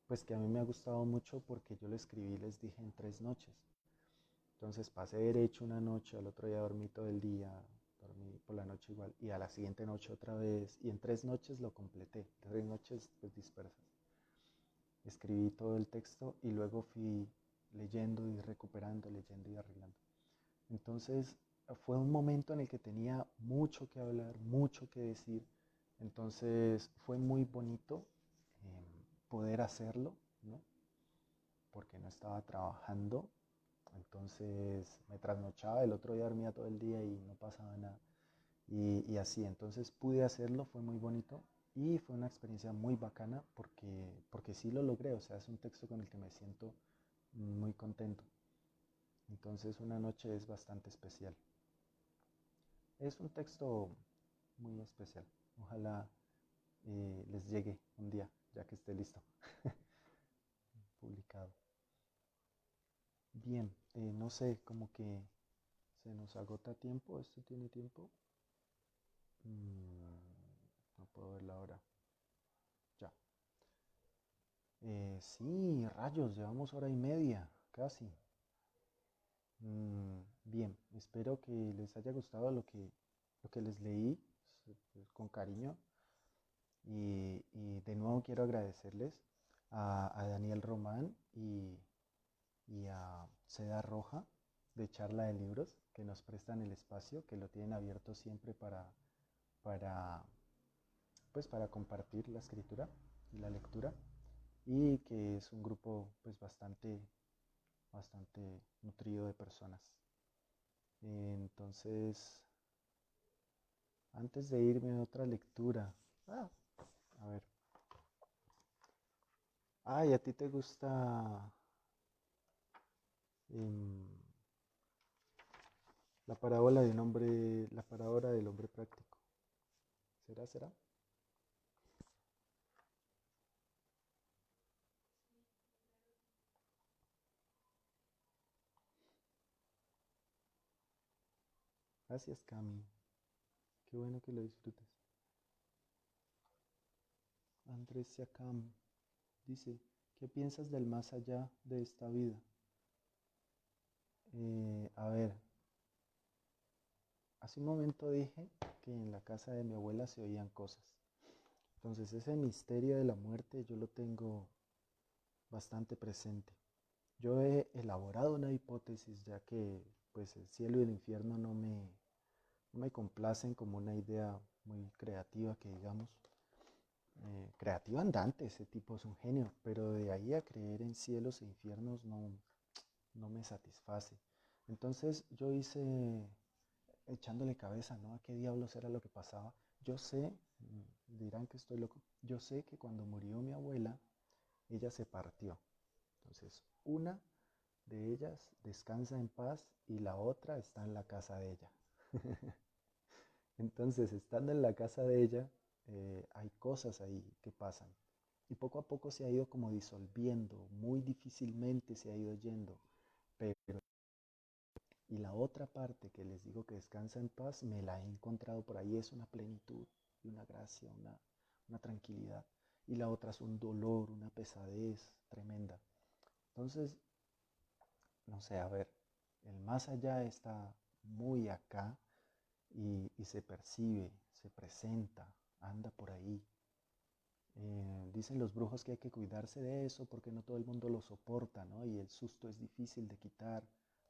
pues que a mí me ha gustado mucho porque yo lo escribí, les dije, en 3 noches. Entonces pasé derecho una noche, al otro día dormí todo el día, dormí por la noche igual, y a la siguiente noche otra vez, y en 3 noches lo completé, 3 noches pues dispersas. Escribí todo el texto y luego fui leyendo y recuperando, leyendo y arreglando. Entonces fue un momento en el que tenía mucho que hablar, mucho que decir. Entonces fue muy bonito poder hacerlo, ¿no? Porque no estaba trabajando. Entonces me trasnochaba, el otro día dormía todo el día y no pasaba nada. Y así, entonces pude hacerlo, fue muy bonito y fue una experiencia muy bacana porque sí lo logré, o sea, es un texto con el que me siento muy contento. Entonces una noche es bastante especial. Es un texto muy especial. Ojalá les llegue un día, ya que esté listo, publicado. Bien, no sé, como que se nos agota tiempo, esto tiene tiempo. No puedo ver la hora. Ya. Sí, rayos, llevamos hora y media, casi. Bien, espero que les haya gustado lo que les leí con cariño. Y de nuevo quiero agradecerles a Daniel Román y a Seda Roja de Charla de Libros que nos prestan el espacio, que lo tienen abierto siempre para, pues, para compartir la escritura y la lectura y que es un grupo pues bastante nutrido de personas. Entonces, antes de irme a otra lectura, a ver, ¿y a ti te gusta em, la parábola de un hombre, la parábola del hombre práctico? ¿Será? Gracias, Cami. Qué bueno que lo disfrutes. Andrés Siakam dice, ¿qué piensas del más allá de esta vida? A ver, hace un momento dije que en la casa de mi abuela se oían cosas. Entonces ese misterio de la muerte yo lo tengo bastante presente. Yo he elaborado una hipótesis ya que pues el cielo y el infierno no me complacen como una idea muy creativa que digamos. Creativo andante, ese tipo es un genio, pero de ahí a creer en cielos e infiernos no me satisface. Entonces yo hice, echándole cabeza, ¿no? ¿A qué diablos era lo que pasaba? Yo sé, dirán que estoy loco, yo sé que cuando murió mi abuela, ella se partió. Entonces, una de ellas descansa en paz y la otra está en la casa de ella. Entonces, estando en la casa de ella, hay cosas ahí que pasan. Y poco a poco se ha ido como disolviendo, muy difícilmente se ha ido yendo. Pero, y la otra parte que les digo que descansa en paz, me la he encontrado por ahí, es una plenitud y una gracia, una tranquilidad. Y la otra es un dolor, una pesadez tremenda. Entonces, no sé, a ver, el más allá está muy acá y se percibe, se presenta, anda por ahí. Dicen los brujos que hay que cuidarse de eso porque no todo el mundo lo soporta, ¿no? Y el susto es difícil de quitar,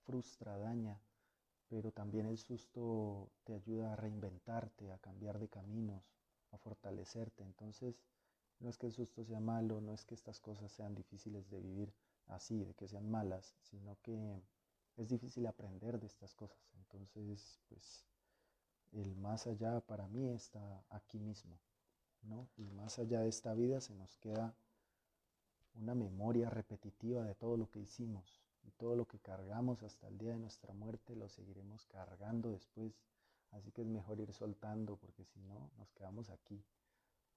frustra, daña, pero también el susto te ayuda a reinventarte, a cambiar de caminos, a fortalecerte. Entonces, no es que el susto sea malo, no es que estas cosas sean difíciles de vivir así, de que sean malas, sino que es difícil aprender de estas cosas. Entonces, pues el más allá para mí está aquí mismo, ¿no? Y más allá de esta vida se nos queda una memoria repetitiva de todo lo que hicimos y todo lo que cargamos hasta el día de nuestra muerte lo seguiremos cargando después. Así que es mejor ir soltando porque si no nos quedamos aquí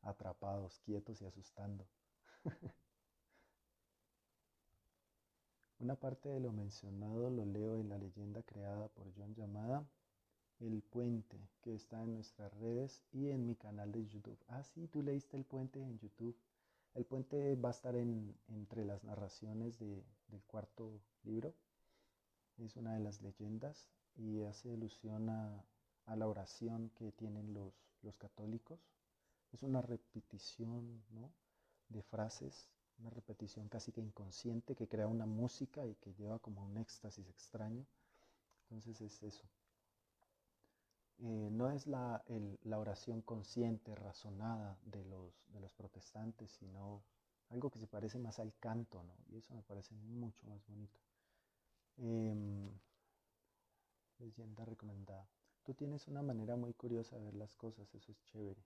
atrapados, quietos y asustando. Una parte de lo mencionado lo leo en la leyenda creada por John llamada El Puente, que está en nuestras redes y en mi canal de YouTube. Sí, tú leíste El Puente en YouTube. El Puente va a estar entre las narraciones del cuarto libro. Es una de las leyendas y hace alusión a a la oración que tienen los católicos. Es una repetición, ¿no?, de frases, una repetición casi que inconsciente que crea una música y que lleva como un éxtasis extraño. Entonces es eso. No es la oración consciente, razonada de los protestantes, sino algo que se parece más al canto, ¿no? Y eso me parece mucho más bonito. Em, Leyenda recomendada. Tú tienes una manera muy curiosa de ver las cosas, eso es chévere.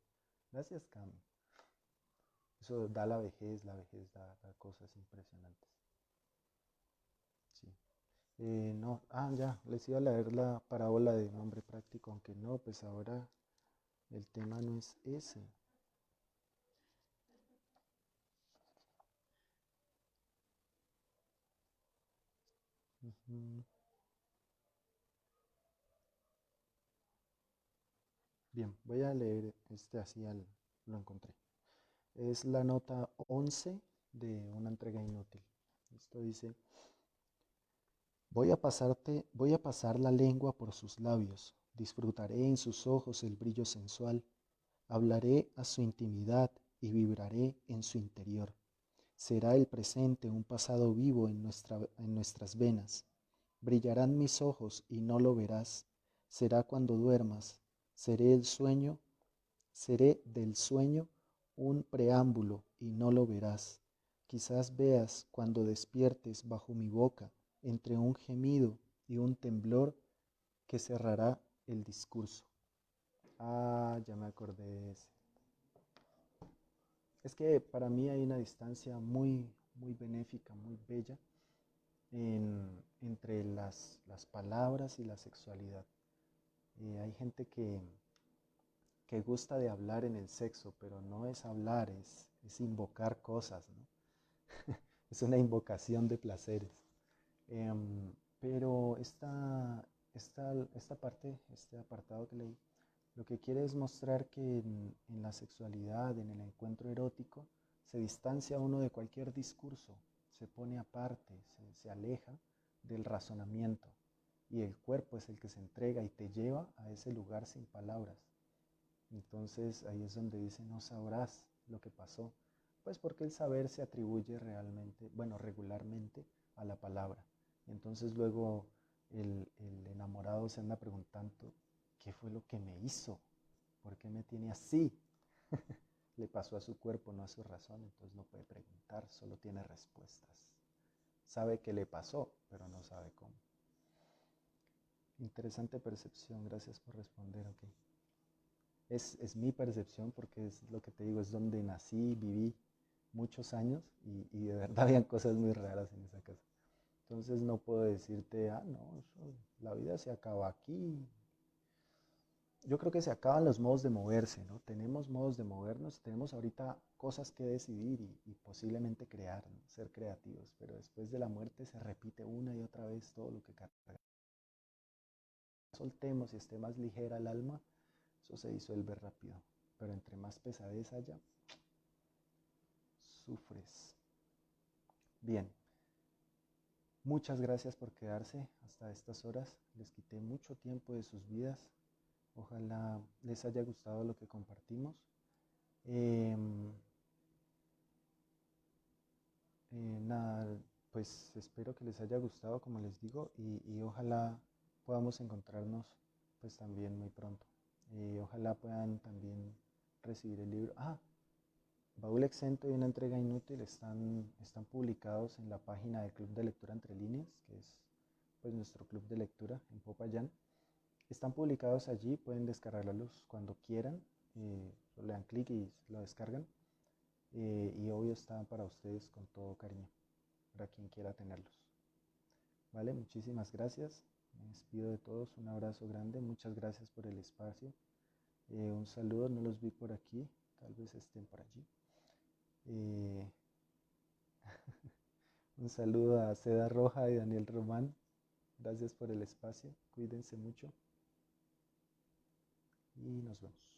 Gracias, Cami. Eso da la vejez da cosas impresionantes. Sí. No, ya, les iba a leer la parábola de nombre práctico, aunque no, pues ahora el tema no es ese. Ujú. Bien, voy a leer este así lo encontré. Es la nota 11 de una entrega inútil. Esto dice: voy a pasar la lengua por sus labios, disfrutaré en sus ojos el brillo sensual, hablaré a su intimidad y vibraré en su interior. Será el presente un pasado vivo en nuestras venas. Brillarán mis ojos y no lo verás. Será cuando duermas. Seré el sueño, seré del sueño un preámbulo y no lo verás. Quizás veas cuando despiertes bajo mi boca, entre un gemido y un temblor que cerrará el discurso. Ya me acordé de ese. Es que para mí hay una distancia muy, muy benéfica, muy bella entre las palabras y la sexualidad. Hay gente que gusta de hablar en el sexo, pero no es hablar, es invocar cosas, ¿no? Es una invocación de placeres. Pero esta parte, este apartado que leí, lo que quiere es mostrar que en la sexualidad, en el encuentro erótico, se distancia uno de cualquier discurso, se pone aparte, se aleja del razonamiento y el cuerpo es el que se entrega y te lleva a ese lugar sin palabras. Entonces ahí es donde dice: no sabrás lo que pasó, pues porque el saber se atribuye realmente, bueno, regularmente a la palabra. Entonces luego el enamorado se anda preguntando: ¿qué fue lo que me hizo? ¿Por qué me tiene así? Le pasó a su cuerpo, no a su razón, entonces no puede preguntar, solo tiene respuestas. Sabe que le pasó, pero no sabe cómo. Interesante percepción, gracias por responder, ok. Es mi percepción porque es lo que te digo, es donde nací, viví muchos años y de verdad habían cosas muy raras en esa casa. Entonces no puedo decirte: no, la vida se acaba aquí. Yo creo que se acaban los modos de moverse, ¿no? Tenemos modos de movernos, tenemos ahorita cosas que decidir y posiblemente crear, ¿no? Ser creativos, pero después de la muerte se repite una y otra vez todo lo que cargamos. Soltemos y esté más ligera el alma, eso se disuelve rápido, pero entre más pesadez haya, sufres. Bien, muchas gracias por quedarse hasta estas horas. Les quité mucho tiempo de sus vidas. Ojalá les haya gustado lo que compartimos. Em, Nada, pues espero que les haya gustado, como les digo, y ojalá podamos encontrarnos pues también muy pronto. Ojalá puedan también recibir el libro. Baúl Exento y una entrega inútil están publicados en la página del Club de Lectura Entre Líneas, que es pues nuestro club de lectura en Popayán. Están publicados allí, pueden descargarlos cuando quieran, solo le dan clic y lo descargan. Y obvio están para ustedes con todo cariño, para quien quiera tenerlos. Vale, muchísimas gracias. Me despido de todos, un abrazo grande, muchas gracias por el espacio. Un saludo, no los vi por aquí, tal vez estén por allí. Eh, un saludo a Seda Roja y Daniel Román. Gracias por el espacio. Cuídense mucho y nos vemos.